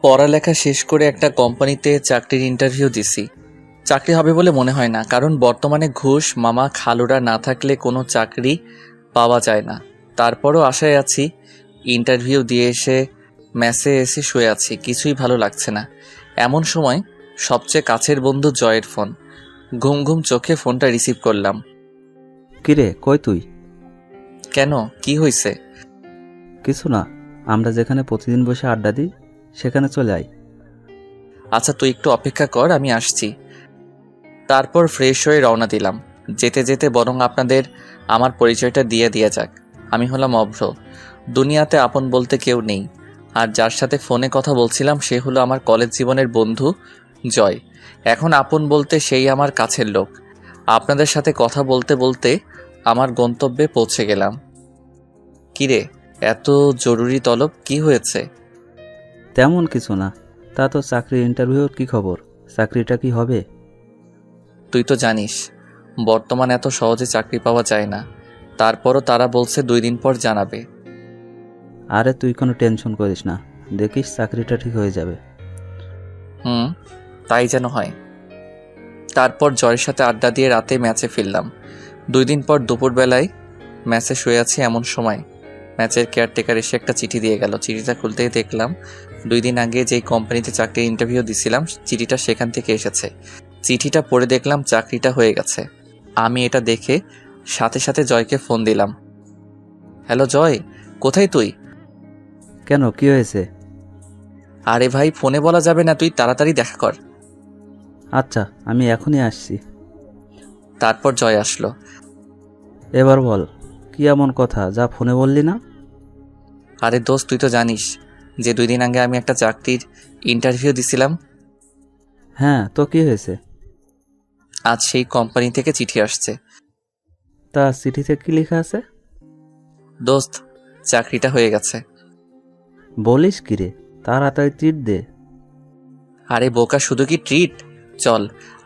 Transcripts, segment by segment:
পড়ালেখা শেষ করে একটা কোম্পানিতে চাকরির ইন্টারভিউ দিছি। চাকরি হবে বলে মনে হয় না, কারণ বর্তমানে ঘুষ মামা খালুরা না থাকলে কোনো চাকরি পাওয়া যায় না। তারপরও আশায় আছি। ইন্টারভিউ দিয়ে এসে মেসে এসে শুয়ে আছি, কিছুই ভালো লাগছে না। এমন সময় সবচেয়ে কাছের বন্ধু জয়ের ফোন। ঘুম ঘুম চোখে ফোনটা রিসিভ করলাম। কিরে, কই তুই? কেন, কি হয়েছে? কিছু না, আমরা যেখানে প্রতিদিন বসে আড্ডা দিই সেখানে চলে আয়। আচ্ছা, তুই একটু অপেক্ষা কর, আমি আসছি। তারপর ফ্রেশ হয়ে রওনা দিলাম। যেতে যেতে বরং আপনাদের আমার পরিচয়টা দিয়ে যাক। আমি হলাম অভ্র। দুনিয়াতে আপন বলতে কেউ নেই। আর যার সাথে ফোনে কথা বলছিলাম সে হলো আমার কলেজ জীবনের বন্ধু জয়। এখন আপন বলতে সেই আমার কাছের লোক। আপনাদের সাথে কথা বলতে বলতে আমার গন্তব্যে পৌঁছে গেলাম। কিরে, এত জরুরি তলব, কি হয়েছে? তেমন কিছু না। তা তো চাকরির ইন্টারভিউর কি খবর? চাকরিটা কি হবে? তুই তো জানিস বর্তমান এত সহজে চাকরি পাওয়া যায় না। তারপরও তারা বলছে 2 দিন পর জানাবে। আরে তুই কোনো টেনশন করিস না, দেখিস চাকরিটা ঠিক হয়ে যাবে। তাই যেন হয়। তারপর জয়ের সাথে আড্ডা দিয়ে রাতে ম্যাচে ফিরলাম। 2 দিন পর দুপুরবেলায় ম্যাচে শুয়ে আছি, এমন সময় ম্যাচের কেয়ারটেকার এসে একটা চিঠি দিয়ে গেল। চিঠিটা খুলতেই দেখলাম 2 দিন আগে যেই কোম্পানিতে চাকরির ইন্টারভিউ দিছিলাম চিঠিটা সেখান থেকে এসেছে। চিঠিটা পড়ে দেখলাম চাকরিটা হয়ে গেছে। আমি এটা দেখে সাথে সাথে জয়কে ফোন দিলাম। হ্যালো জয়, কোথায় তুই? কেন, কি হয়েছে? আরে ভাই, ফোনে বলা যাবে না, তুই তাড়াতাড়ি দেখা কর। আচ্ছা, আমি এখনই আসছি। তারপর জয় আসলো। এবার বল, কি এমন কথা যা ফোনে বললি না? আরে দোস্ত, তুই তো জানিস যে 2 দিন আগে আমি একটা চাকরির ইন্টারভিউ দিছিলাম। হ্যাঁ, তো কি হয়েছে? আজ সেই কোম্পানি থেকে চিঠি আসছে। তা চিঠিতে কি লেখা আছে? দোস্ত, চাকরিটা হয়ে গেছে। বলিস কি রে, তাড়াতাড়ি ট্রিট দে। আরে বোকা, শুধু কি ট্রিট? চল,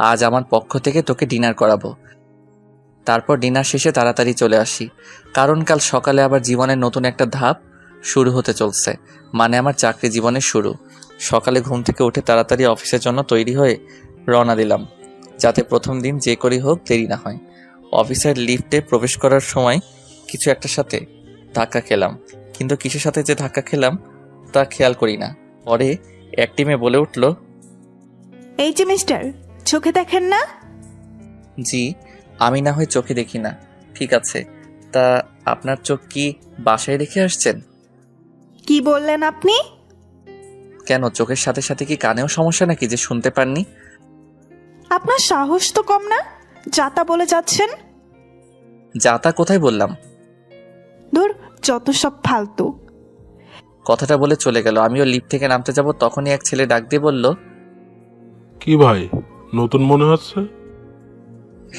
আজ আমার পক্ষ থেকে তোকে ডিনার করাবো। তারপর ডিনার শেষে তাড়াতাড়ি চলে আসি, কারণ কাল সকালে আবার জীবনের নতুন একটা ধাপ শুরু হতে চলছে। মানে আমার চাকরি জীবনের শুরু। সকালে ঘুম থেকে উঠে তাড়াতাড়ি অফিসের জন্য তৈরি হয়ে রওনা দিলাম, যাতে প্রথম দিন যে করেই হোক দেরি না হয়। অফিসের লিফটে প্রবেশ করার সময় কিছু একটার সাথে ধাক্কা খেলাম, কিন্তু কিসের সাথে যে ধাক্কা খেলাম তা খেয়াল করি না। পরে এক টিমে বলে উঠল, এই যে মিস্টার, চোখে দেখেন না? জি, আমি না হয় চোখে দেখি না, ঠিক আছে। তা আপনার চোখ কি বাসায় রেখে আসছেন? কি বললেন আপনি? কেন, চোখের সাথে সাথে কি কানেও সমস্যা নাকি যে শুনতে পাননি? আপনার সাহস তো কম না, যাতা বলে যাচ্ছেন। যাতা কোথায় বললাম? দূর, যত সব ফালতু। কথাটা বলে চলে গেল। আমিও লিফট থেকে নামতে যাব, তখনই এক ছেলে ডাক দিয়ে বলল, কি ভাই, নতুন মনে হচ্ছে?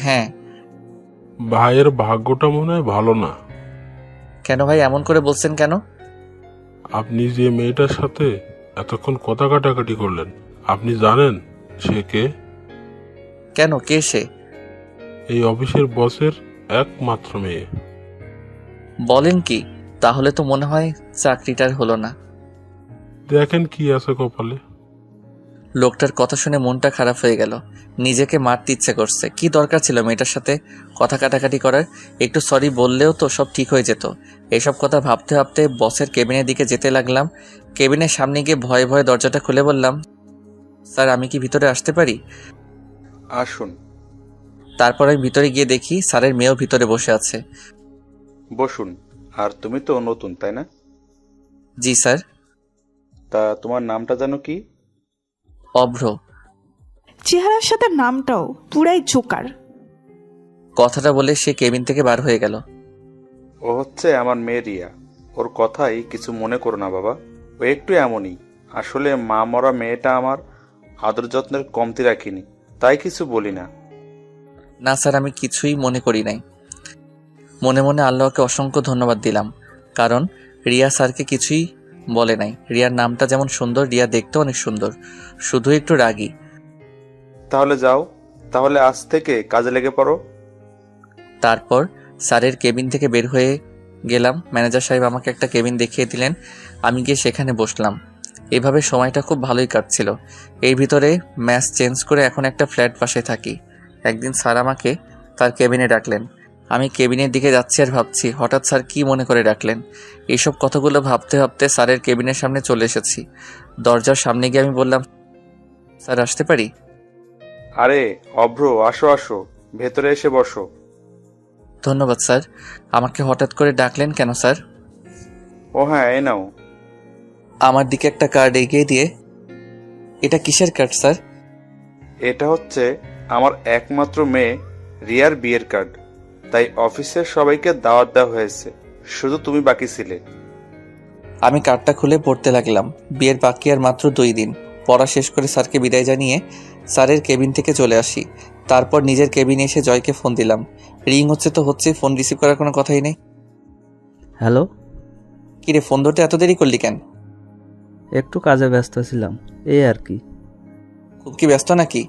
হ্যাঁ। ভাইয়ের ভাগ্যটা মনে হয় ভালো না। কেন ভাই, এমন করে বলছেন কেন? আপনি যে মেয়েটার সাথে এতক্ষণ কথা কাটাকাটি করলেন, আপনি জানেন সে কে? কেন, কে সে? এই অফিসের বসের একমাত্র মেয়ে। বলেন কি? তাহলে তো মনে হয় চাকরিটার হলো না। দেখেন কি আছে কপালে। লোকটার কথা শুনে মনটা খারাপ হয়ে গেল। নিজেকে মারতে ইচ্ছে করছে। কি দরকার ছিল মেয়েটার সাথে কথা কাটাকাটি করার? একটু সরি বললেও তো সব ঠিক হয়ে যেত। এসব কথা ভাবতে ভাবতে বসের কেবিনের দিকে যেতে লাগলাম। কেবিনের সামনে গিয়ে ভয়ে ভয়ে দরজাটা খুলে বললাম, স্যার, আমি কি ভিতরে আসতে পারি? আসুন। তারপর আমি ভিতরে গিয়ে দেখি স্যারের মেয়েও ভিতরে বসে আছে। বসুন। আর তুমি তো নতুন, তাই না? জি স্যার। তা তোমার নামটা জানো কি? অভ্র। চেহারার সাথে নামটাও পুরাই জোকার। কথাটা বলে সে কেবিন থেকে বার হয়ে গেল। ও হচ্ছে আমার মেয়ে রিয়া। ওর কথাই কিছু মনে করো না বাবা, ও একটু এমনই। আসলে মা মরা মেয়েটা আমার আদর যত্নের কমতি রাখিনি, তাই কিছু বলি না। না স্যার, আমি কিছুই মনে করি নাই। মনে মনে আল্লাহকে অসংখ্য ধন্যবাদ দিলাম, কারণ রিয়া স্যারকে কিছুই বলে নাই। রিয়ার নামটা যেমন সুন্দর, রিয়া দেখতেও অনেক সুন্দর, শুধু একটু রাগী। তাহলে যাও, তাহলে আজ থেকে কাজে লেগে পড়ো। তারপর স্যারের কেবিন থেকে বের হয়ে গেলাম। ম্যানেজার সাহেব আমাকে একটা কেবিন দেখিয়ে দিলেন। আমি গিয়ে সেখানে বসলাম। এভাবে সময়টা খুব ভালোই কাটছিল। এই ভিতরে ম্যাচ চেঞ্জ করে এখন একটা ফ্ল্যাট বাসায় থাকি। একদিন স্যার আমাকে তার কেবিনে ডাকলেন। আমি কেবিনের দিকে যাচ্ছি আর ভাবছি হঠাৎ স্যার কি মনে করে ডাকলেন। এইসব কথাগুলো ভাবতে ভাবতে স্যারের কেবিনের সামনে চলে এসেছি। দরজার সামনে গিয়ে আমি বললাম, স্যার আসতে পারি? আরে অভ্র, আসো আসো, ভেতরে এসে বসো। ধন্যবাদ স্যার। আমাকে হঠাৎ করে ডাকলেন কেন স্যার? ও হ্যাঁ, এই নাও। আমার দিকে একটা কার্ড এগিয়ে দিয়ে, এটা কিসের কার্ড স্যার? এটা হচ্ছে আমার একমাত্র মেয়ে রিয়ার বিয়ের কার্ড। তাই অফিসের সবাইকে দাওয়াত দেওয়া হয়েছে, শুধু তুমি বাকি ছিলে। আমি কার্ডটা খুলে পড়তে লাগলাম। বিয়ের বাকি আর মাত্র 2 দিন। পড়া শেষ করে স্যারকে বিদায় জানিয়ে স্যারের কেবিন থেকে চলে আসি। তারপর নিজের কেবিনে এসে জয়কে ফোন দিলাম। রিং হচ্ছে তো হচ্ছে, ফোন রিসিভ করার কোনো কথাই নেই। হ্যালো। কিরে, ফোন ধরতে এত দেরি করলি কেন? একটু কাজে ব্যস্ত ছিলাম, এই আর কি। খুব কি ব্যস্ত নাকি?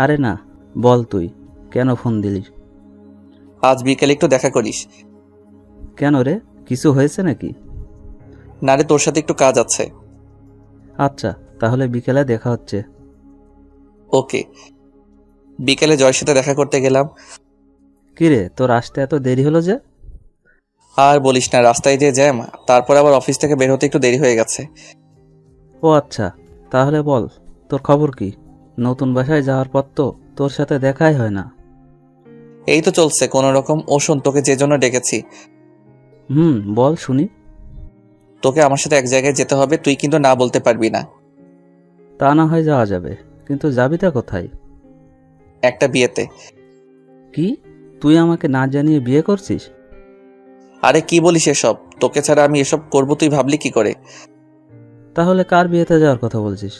আরে না, বল তুই কেন ফোন দিলি? আজ বিকেলে একটু দেখা করিস। কেন রে, কিছু হয়েছে নাকি? না রে, তোর সাথে একটু কাজ আছে। আচ্ছা, তাহলে বিকেলে দেখা হচ্ছে। ওকে। বিকেলে জয়ের সাথে দেখা করতে গেলাম। কিরে, তোর আসতে এত দেরি হলো যে? আর বলিস না, রাস্তায় যে জ্যাম, তারপর আবার অফিস থেকে বের হতে একটু দেরি হয়ে গেছে। ও আচ্ছা, তাহলে বল তোর খবর কি? নতুন বাসায় যাওয়ার পর তো তোর সাথে দেখাই হয় না। এই তো চলছে কোনো রকম। ও শোন, তোকে যে জন্য ডেকেছি। বল শুনি। তোকে আমার সাথে এক জায়গায় যেতে হবে, তুই কিন্তু না বলতে পারবি না। তা না হয় যাওয়া যাবে, কিন্তু যাবিটা কোথায়? একটা বিয়েতে। কি, তুই আমাকে না জানিয়ে বিয়ে করছিস? আরে কি বলিস এসব? তোকে ছাড়া আমি এসব করব তুই ভাবলি কি করে? তাহলে কার বিয়েতে যাওয়ার কথা বলছিস?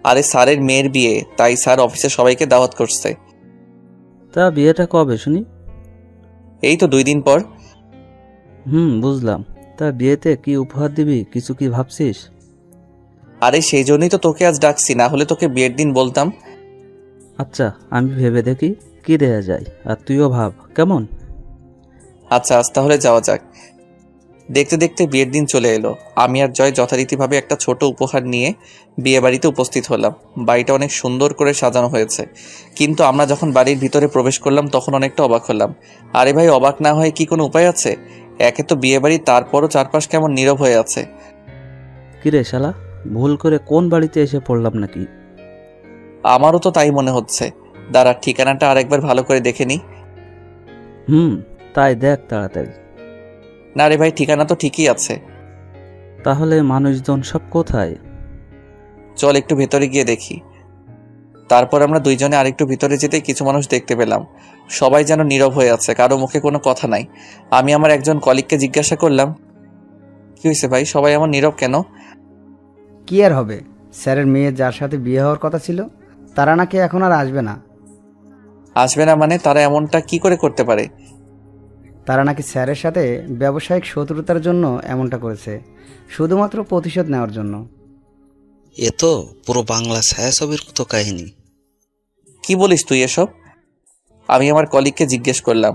আরে স্যারের মেয়ের বিয়ে, তাই স্যার অফিসের সবাইকে দাওয়াত করছে। তা বিয়েটা কবে শুনি? এই তো 2 দিন পর। বুঝলাম। তা বিয়েতে কি উপহার দিবি, কিছু কি ভাবছিস? আরে সেই জন্যই তো তোকে আজ ডাকছি, না হলে তোকে বিয়ের দিন বলতাম। আচ্ছা, আমি ভেবে দেখি কি দেয়া যায়, আর তুইও ভাব কেমন। আচ্ছা, আজ তাহলে যাওয়া যাক। দেখতে দেখতে বিয়ের দিন চলে এলো। আমি আর জয় যথারীতিভাবে একটা ছোট উপহার নিয়ে বিয়ে বাড়িতে উপস্থিত হলাম। বাড়িটা অনেক সুন্দর করে সাজানো হয়েছে, কিন্তু আমরা যখন বাড়ির ভিতরে প্রবেশ করলাম তখন অনেকটা অবাক হলাম। আরে ভাই, অবাক না হয়ে কি কোনো উপায় আছে? একে তো বিয়ে বাড়ি, তারপরও চারপাশ কেমন নীরব হয়ে আছে। কিরে শালা, ভুল করে কোন বাড়িতে এসে পড়লাম নাকি? আমারও তো তাই মনে হচ্ছে। দাঁড়া, ঠিকানাটা আরেকবার ভালো করে দেখে নি। তাই দেখ তাড়াতাড়ি। না রে ভাই, ঠিকানা তো ঠিকই আছে। তাহলে মানুষজন সব কোথায়? চল একটু ভেতরে গিয়ে দেখি। তারপর আমরা দুইজনে আরেকটু ভিতরে যেতে কিছু মানুষ দেখতে পেলাম। সবাই যেন নীরব হয়ে আছে, কারো মুখে কোনো কথা নাই। আমি আমার একজন কলিগকে জিজ্ঞাসা করলাম, কি হয়েছে ভাই, সবাই এমন নীরব কেন? কি আর হবে, স্যারের মেয়ে যার সাথে বিয়ে হওয়ার কথা ছিল তারা নাকি এখন আর আসবে না। আসবে না মানে? তারা এমনটা কি করে করতে পারে? তারা নাকি স্যারের সাথে ব্যবসায়িক শত্রুতার জন্য এমনটা করেছে, শুধুমাত্র প্রতিশোধ নেওয়ার জন্য। এ তো পুরো বাংলা ছায়াছবির মতো কাহিনী। কি বলিস তুই এসব? আমি আমার কলিগকে জিজ্ঞেস করলাম।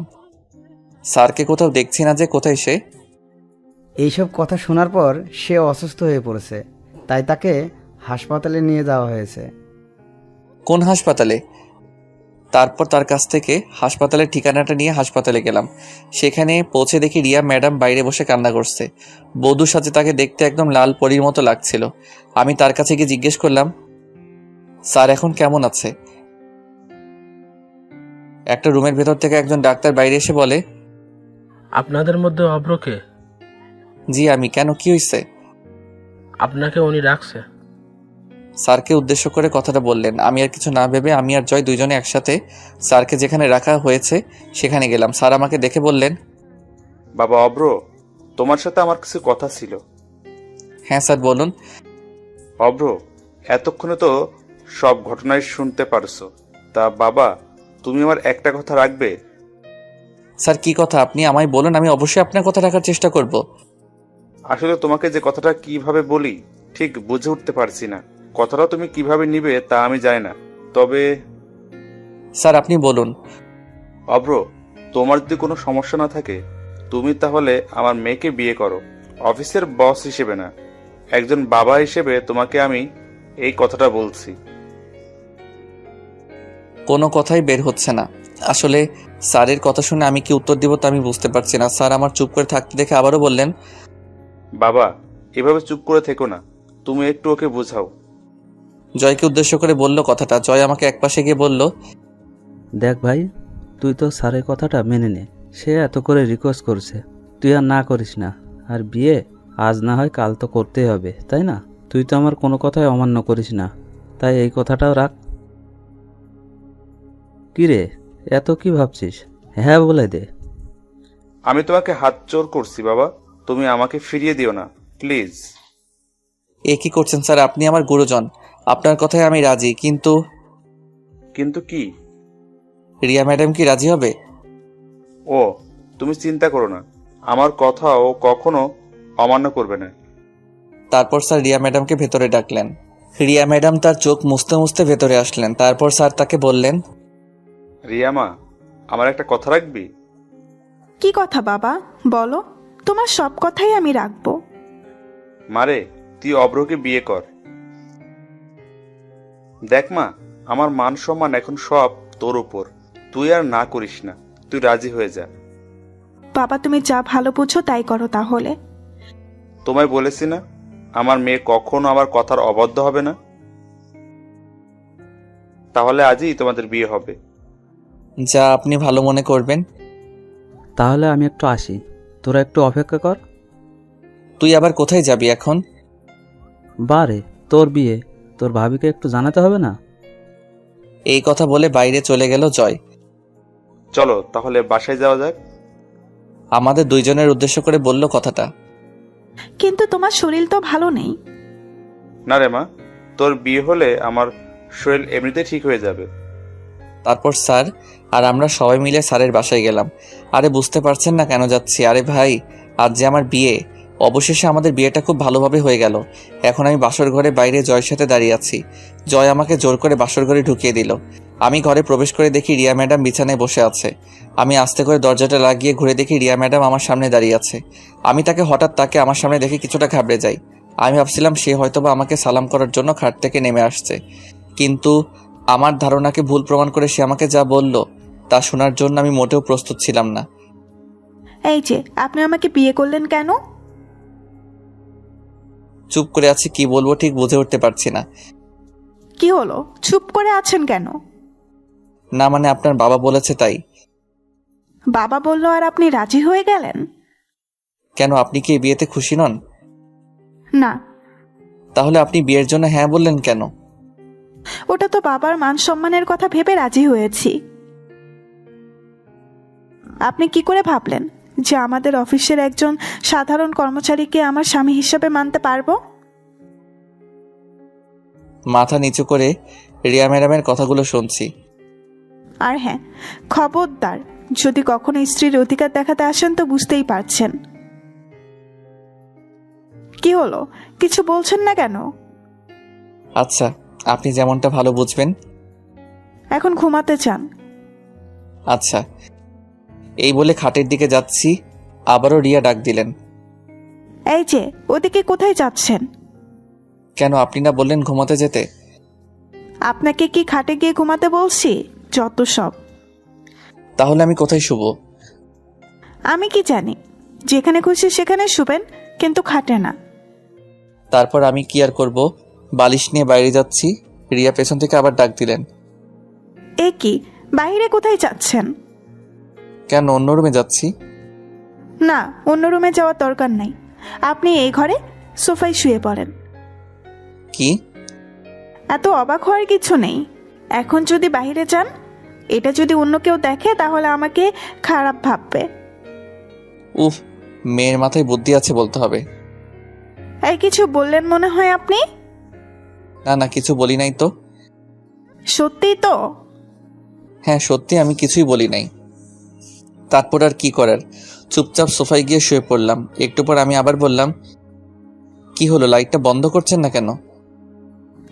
স্যারকে কোথাও দেখছি না যে, কোথায় সে? এইসব কথা শোনার পর সে অসুস্থ হয়ে পড়েছে, তাই তাকে হাসপাতালে নিয়ে যাওয়া হয়েছে। কোন হাসপাতালে? তারপর তার কাছ থেকে হাসপাতালের ঠিকানাটা নিয়ে হাসপাতালে গেলাম। সেখানে পৌঁছে দেখি রিয়া ম্যাডাম বাইরে বসে কান্না করছে। বধূর সাথে তাকে দেখতে একদম লাল পরীর মতো লাগছিল। আমি তার কাছে গিয়ে জিজ্ঞেস করলাম, স্যার এখন কেমন আছে? একটা রুমের ভেতর থেকে একজন ডাক্তার বাইরে এসে বলে, আপনাদের মধ্যে অভ্রকে? জি আমি। কেন, কি হয়েছে? আপনাকে উনি রাখছে। স্যারকে উদ্দেশ্য করে কথাটা বললেন। আমি আর কিছু না ভেবে আমি আর জয় দুইজনে একসাথে স্যারকে যেখানে রাখা হয়েছে সেখানে গেলাম। স্যার আমাকে দেখে বললেন, বাবা অভ্র, তোমার সাথে আমার কিছু কথা ছিল। হ্যাঁ স্যার বলুন। অভ্র, এতক্ষণে তো সব ঘটনাই শুনতে পারছো, তা বাবা তুমি আমার একটা কথা রাখবে? স্যার কি কথা, আপনি আমায় বলুন, আমি অবশ্যই আপনার কথা রাখার চেষ্টা করব। আসলে তোমাকে যে কথাটা কিভাবে বলি ঠিক বুঝে উঠতে পারছি না। কথাটা তুমি কিভাবে নিবে তা আমি জানি না, তবে স্যার আপনি বলুন। অভ্র, তোমার যদি কোনো সমস্যা না থাকে তুমি তাহলে আমার মেয়েকে বিয়ে করো, অফিসের বস হিসেবে না। একজন বাবা হিসেবে তোমাকে আমি এই কথাটা বলছি। কোনো কথাই বের হচ্ছে না। আসলে স্যারের কথা শুনে আমি কি উত্তর দিব তা আমি বুঝতে পারছি না। স্যার আমার চুপ করে থাকতে দেখে আবারও বললেন, বাবা, এভাবে চুপ করে থেকো না, তুমি একটু ওকে বোঝাও। জয়কে উদ্দেশ্য করে বলল কথাটা। জয় আমাকে একপাশে গিয়ে বলল, দেখ ভাই, তুই তো স্যারের কথাটা মেনে নে। সে এত করে রিকোয়েস্ট করছে, তুই আর না করিস না। আর বিয়ে আজ না হয় কাল তো করতেই হবে, তাই না? তুই তো আমার কোনো কথাই অমান্য করিস না, তাই এই কথাটাও রাখ। কি রে, এত কি ভাবছিস? হ্যাঁ বলে দে। আমি তোমাকে হাত জোর করছি বাবা, তুমি আমাকে ফিরিয়ে দিও না প্লিজ। এ কি করছেন স্যার? আপনি আমার গুরুজন, আপনার কথায় আমি রাজি। কিন্তু কিন্তু কি? রিয়া ম্যাডাম কি রাজি হবে? ও, তুমি চিন্তা করো না, আমার কথা ও কখনো অমান্য করবে না। তারপর স্যার রিয়া ম্যাডামকে ভেতরে ডাকলেন। রিয়া ম্যাডাম তার চোখ মুছতে মুছতে ভেতরে আসলেন। তারপর স্যার তাকে বললেন, রিয়া মা, আমার একটা কথা রাখবি? কি কথা বাবা, বলো। তোমার সব কথাই আমি রাখবো। মারে, তুই অভ্রকে বিয়ে কর। দেখ মা, আমার মান সম্মান এখন সব তোর উপর, তুই আর না করিস না, তুই রাজি হয়ে যা। বাবা, তুমি যা ভালো বুঝো তাই করো তাহলে। তোমায় বলেছি না, আমার মেয়ে কখনো আমার কথার অবাধ্য হবে না। তাহলে আজই তোমাদের বিয়ে হবে। যা আপনি ভালো মনে করবেন। তাহলে আমি একটু আসি, তোরা একটু অপেক্ষা কর। তুই আবার কোথায় যাবি এখন? বারে, তোর বিয়ে, তোর ভাবিকে একটু জানাতে হবে না? এই কথা বলে বাইরে চলে গেল জয়। চলো তাহলে বাসায় যাওয়া যাক। আমাদের দুইজনের উদ্দেশ্য করে বলল কথাটা। কিন্তু তোমার শরীর তো ভালো নেই। না রে মা, তোর বিয়ে হলে আমার শরীর এমনিতে ঠিক হয়ে যাবে। তারপর স্যার আর আমরা সবাই মিলে স্যারের বাসায় গেলাম। আরে বুঝতে পারছেন না কেন যাচ্ছি? আরে ভাই, আজ যে আমার বিয়ে। অবশেষে আমাদের বিয়েটা খুব ভালোভাবে হয়ে গেল। এখন আমি বাসর ঘরে বাইরে জয়ের সাথে দাঁড়িয়ে আছি। জয় আমাকে জোর করে বাসর ঘরে ঢুকিয়ে দিল। আমি ঘরে প্রবেশ করে দেখি রিয়া ম্যাডাম বিছানায় বসে আছে। আমি আস্তে করে দরজাটা লাগিয়ে ঘুরে দেখি রিয়া ম্যাডাম আমার সামনে দাঁড়িয়ে আছে। আমি তাকে আমার সামনে দেখে কিছুটা ঘাবড়ে যাই। আমি ভাবছিলাম সে হয়তোবা আমাকে সালাম করার জন্য খাট থেকে নেমে আসছে, কিন্তু আমার ধারণাকে ভুল প্রমাণ করে সে আমাকে যা বলল তা শোনার জন্য আমি মোটেও প্রস্তুত ছিলাম না। এই যে, আপনি আমাকে বিয়ে করলেন কেন? চুপ করে আছি, কি বলবো ঠিক বুঝে উঠতে পারছি না। কি হলো, চুপ করে আছেন কেন? না মানে আপনার বাবা বলেছে তাই। বাবা বলল আর আপনি রাজি হয়ে গেলেন? কেন, আপনি কি এই বিয়েতে খুশি নন? না। তাহলে আপনি বিয়ের জন্য হ্যাঁ বললেন কেন? ওটা তো বাবার মান সম্মানের কথা ভেবে রাজি হয়েছি। আপনি কি করে ভাবলেন যে আমাদের অফিসের একজন সাধারণ কর্মচারীকে আমার স্বামী হিসেবে মানতে পারবো? মাথা নিচু করে রিয়া ম্যাডামের কথাগুলো শুনছি। আর হ্যাঁ, খবরদার, যদি কখনো স্ত্রীর অধিকার দেখাতে আসেন তো বুঝতেই পারছেন। কি হলো, কিছু বলছেন না কেন? আচ্ছা, আপনি যেমনটা ভালো বুঝবেন। এখন ঘুমাতে চান? আচ্ছা। এই বলে খাটের দিকে যাচ্ছি, আবারও রিয়া ডাক দিলেন। এই যে, ওদিকে কোথায় যাচ্ছেন? কেন, আপনি না বললেন ঘুমাতে যেতে? আপনাকে কি খাটে গিয়ে ঘুমাতে বলছি? যত সব। তাহলে আমি কোথায় শুব? আমি কি জানি, যেখানে খুশি সেখানে শুবেন, কিন্তু খাটে না। তারপর আমি কি আর করব, বালিশ নিয়ে বাইরে যাচ্ছি। রিয়া পেছন থেকে আবার ডাক দিলেন। এ কি, বাইরে কোথায় যাচ্ছেন? কেন, অন্য রুমে যাচ্ছি। না, অন্য রুমে যাওয়ার দরকার নাই। আপনি এই ঘরে সোফায় শুয়ে পড়েন। কি? এত অবাক হওয়ার কিছু নেই। এখন যদি বাইরে যান, এটা যদি অন্য কেউ দেখে তাহলে আমাকে খারাপ ভাববে। উফ, মেয়ের মাথায় বুদ্ধি আছে বলতে হবে। এই কিছু বললেন মনে হয় আপনি? না না, কিছু বলি নাই তো। সত্যিই তো? হ্যাঁ সত্যি, আমি কিছুই বলি নাই। তারপর আর কি করার, চুপচাপ সোফায় গিয়ে শুয়ে পড়লাম। একটু পর আমি আবার বললাম, কি হলো, লাইটটা বন্ধ করছেন না কেন?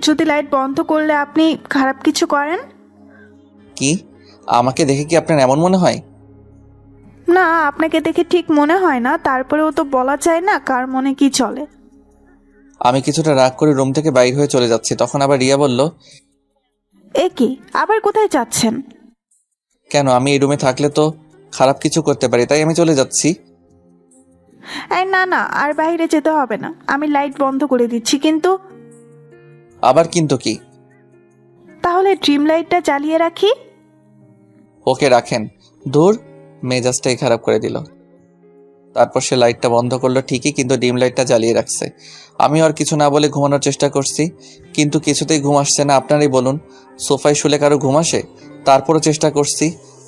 যদি লাইট বন্ধ করলে আপনি খারাপ কিছু করেন? কি, আমাকে দেখে কি আপনার এমন মনে হয়? না, আপনাকে দেখে ঠিক মনে হয় না, তারপরেও তো বলা যায় না কার মনে কি চলে। আমি কিছুটা রাগ করে রুম থেকে বাইর হয়ে চলে যাচ্ছি, তখন আবার রিয়া বলল, এ কি, আবার কোথায় যাচ্ছেন? কেন, আমি এই রুমে থাকলে তো খারাপ কিছু করতে পারি, তাই আমি চলে যাচ্ছি। এই না না, আর বাইরে যেতে হবে না, আমি লাইট বন্ধ করে দিচ্ছি। কিন্তু আবার কিন্তু কি? তাহলে ড্রিম লাইটটা জ্বালিয়ে রাখি। ওকে রাখেন। দূর, মেজাজটাই খারাপ করে দিল। তারপর সে লাইটটা বন্ধ করলো ঠিকই, কিন্তু ডিম লাইটটা জ্বালিয়ে রাখছে। আমি আর কিছু না বলে ঘুমানোর চেষ্টা করছি, কিন্তু কিছুতেই ঘুম আসছে না। আপনারাই বলুন, সোফায় শুলে কারো ঘুম আসে? তারপরও চেষ্টা করছি।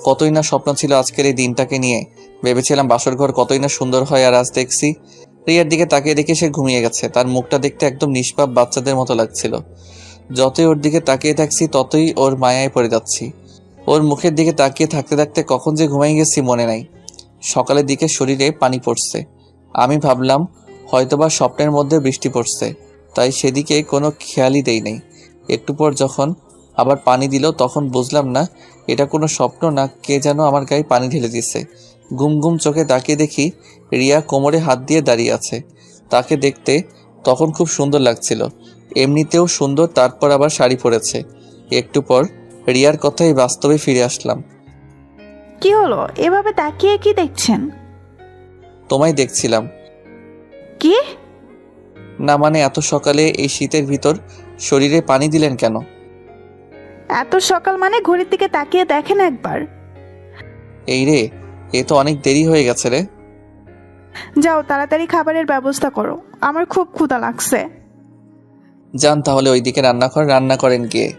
কতই না স্বপ্ন ছিল আজকের এই দিনটাকে নিয়ে। ভেবেছিলাম বাসর ঘর কতই না সুন্দর হয়, আর আজ দেখছি রিয়ার দিকে তাকিয়ে দেখে সে ঘুমিয়ে গেছে। তার মুখটা দেখতে একদম নিষ্পাপ বাচ্চাদের মতো লাগছিল। যতই ওর দিকে তাকিয়ে থাকছি ততই ওর মায়ায় পড়ে যাচ্ছি। ওর মুখের দিকে তাকিয়ে থাকতে থাকতে কখন যে ঘুমাই গেছি মনে নাই। সকালের দিকে শরীরে পানি পড়ছে। আমি ভাবলাম হয়তোবা স্বপ্নের মধ্যে বৃষ্টি পড়ছে, তাই সেদিকে কোনো খেয়ালই দেই নাই। একটু পর যখন আবার পানি দিল তখন বুঝলাম না এটা কোনো স্বপ্ন না কে যেন আমার গায়ে পানি ঢেলে দিচ্ছে। গুম গুম চোখে তাকিয়ে দেখি রিয়া কোমরে হাত দিয়ে দাঁড়িয়ে আছে। তাকে দেখতে তখন খুব সুন্দর লাগছিল, এমনিতেও সুন্দর, তারপর আবার শাড়ি পরেছে। একটু পর রিয়ার কথাই বাস্তবে ফিরে আসলাম। কি হলো, এভাবে তাকিয়ে কি দেখছেন? তোমায় দেখছিলাম। কি? না মানে এত সকালে এই শীতের ভিতর শরীরে পানি দিলেন কেন? এত সকাল মানে ঘড়ির দিকে তাকিয়ে দেখেন একবার। এই রে, এ তো অনেক দেরি হয়ে গেছে রে। যাও তাড়াতাড়ি খাবারের ব্যবস্থা করো, আমার খুব ক্ষুধা লাগছে। যান তাহলে ওইদিকে রান্নাঘর, রান্না করেন গিয়ে।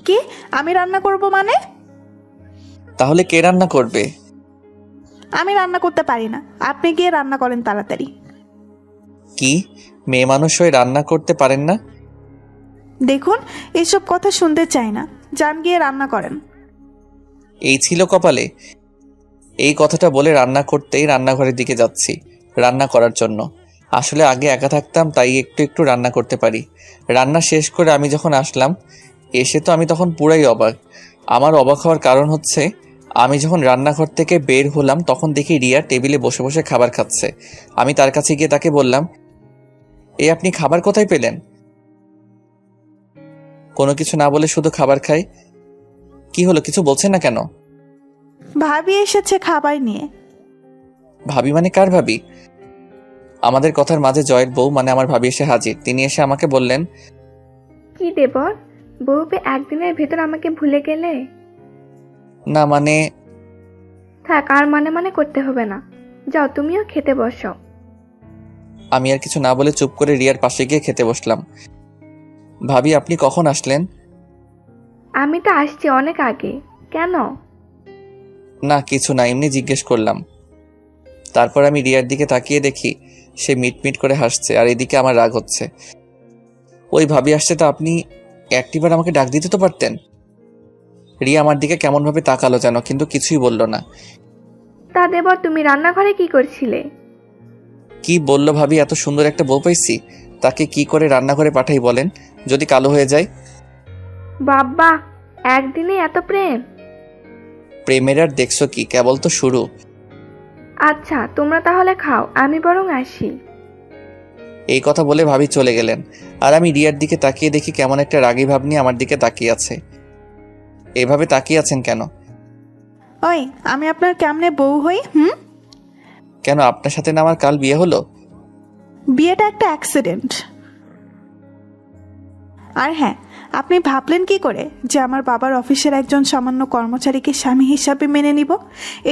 কি, আমি রান্না করব মানে? তাহলে কে রান্না করবে? আমি রান্না করতে পারি না, আপনি গিয়ে রান্না করেন তাড়াতাড়ি। কি, মেয়ে মানুষ হয়ে রান্না করতে পারেন না? দেখুন, এসব কথা শুনতে চাই না, যান গিয়ে রান্না করেন। এই ছিল কপালে? এই কথাটা বলে রান্না করতেই রান্নাঘরের দিকে যাচ্ছি রান্না করার জন্য। আসলে আগে একা থাকতাম, তাই একটু একটু রান্না করতে পারি। রান্না শেষ করে আমি যখন আসলাম, এসে তো আমি তখন পুরাই অবাক। আমার অবাক হওয়ার কারণ হচ্ছে, আমি যখন রান্নাঘর থেকে বের হলাম তখন দেখি রিয়া টেবিলে বসে বসে খাবার খাচ্ছে। আমি তার কাছে গিয়ে তাকে বললাম, আপনি খাবার কোথায় পেলেন? কোনো কিছু না বলে শুধু খাবার খাই। কি হলো, কিছু বলছেন না কেন? ভাবি এসেছে খাবার নিয়ে। ভাবি মানে কার ভাবি? আমাদের কথার মাঝে জয়ের বউ মানে আমার ভাবি এসে হাজির। তিনি এসে আমাকে বললেন, কি দেবর, বউ পেয়ে একদিনের ভেতর আমাকে ভুলে গেলে? না মানে। থাক, আর মানে মানে করতে হবে না, যাও তুমিও খেতে বসো। আমি আর কিছু না বলে চুপ করে রিয়ার পাশে গিয়ে খেতে বসলাম। ভাবি আপনি কখন আসলেন? আমি তো আসছি অনেক আগে। কেন? না কিছু না, এমনি জিজ্ঞেস করলাম। তারপর আমি রিয়ার দিকে তাকিয়ে দেখি সে মিটমিট করে হাসছে, আর এদিকে আমার রাগ হচ্ছে। ওই ভাবি আসছে, তা আপনি একটিবার আমাকে ডাক দিতে তো পারতেন। রিয়া আমার দিকে কেমন ভাবে তাকালো যেন, কিন্তু কিছুই বলল না। তা দেবর, তুমি রান্নাঘরে কি করছিলে? কি বলল ভাবি, এত সুন্দর একটা বউ পাইছি, তাকে কি করে রান্নাঘরে পাঠাই বলেন, যদি কালো হয়ে যায়? বাবা, একদিনে এত প্রেম? প্রেমের আর দেখছো কি, কেবল তো শুরু। আচ্ছা তোমরা তাহলে খাও, আমি বরং আসি। এই কথা বলে ভাবি চলে গেলেন, আর আমি রিয়ার দিকে তাকিয়ে দেখি কেমন একটা রাগী ভাব নিয়ে আমার দিকে তাকিয়ে আছে। এভাবে তাকিয়ে আছেন কেন? ওই, আমি আপনার কেমনে বউ হই? কেন, আপনার সাথে না আমার কাল বিয়ে হলো? বিয়েটা একটা অ্যাক্সিডেন্ট। আর হ্যাঁ, আপনি ভাবলেন কি করে যে আমার বাবার অফিসের একজন সামান্য কর্মচারীকে স্বামী হিসাবে মেনে নিব?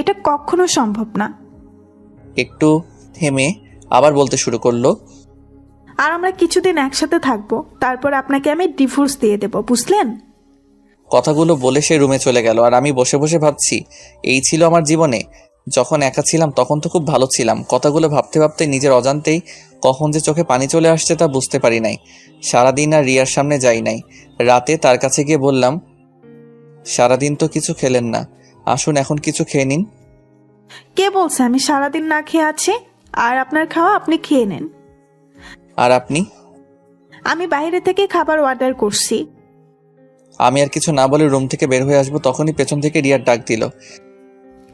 এটা কখনো সম্ভব না। একটু থেমে আবার বলতে শুরু করলো, আর আমরা কিছুদিন একসাথে থাকবো, তারপর আপনাকে আমি ডিভোর্স দিয়ে দেব, বুঝলেন? কথাগুলো বলে সে রুমে চলে গেল, আর আমি বসে বসে ভাবছি এই ছিল আমার জীবনে। যখন একা ছিলাম তখন তো খুব ভালো ছিলাম। কথাগুলো ভাবতে ভাবতে নিজের অজান্তেই কখন যে চোখে পানি চলে আসছে তা বুঝতে পারি নাই। সারাদিন আর রিয়ার সামনে যাই নাই। রাতে তার কাছে গিয়ে বললাম, সারাদিন তো কিছু খেলেন না, আসুন এখন কিছু খেয়ে নিন। কে বলছে আমি সারাদিন না খেয়ে আছি? আর আপনার খাওয়া আপনি খেয়ে নেন। আর আপনি? আমি বাইরে থেকে খাবার অর্ডার করছি। আমি আর কিছু না বলে রুম থেকে বের হয়ে আসবো, তখনই পেছন থেকে রিয়ার ডাক দিল,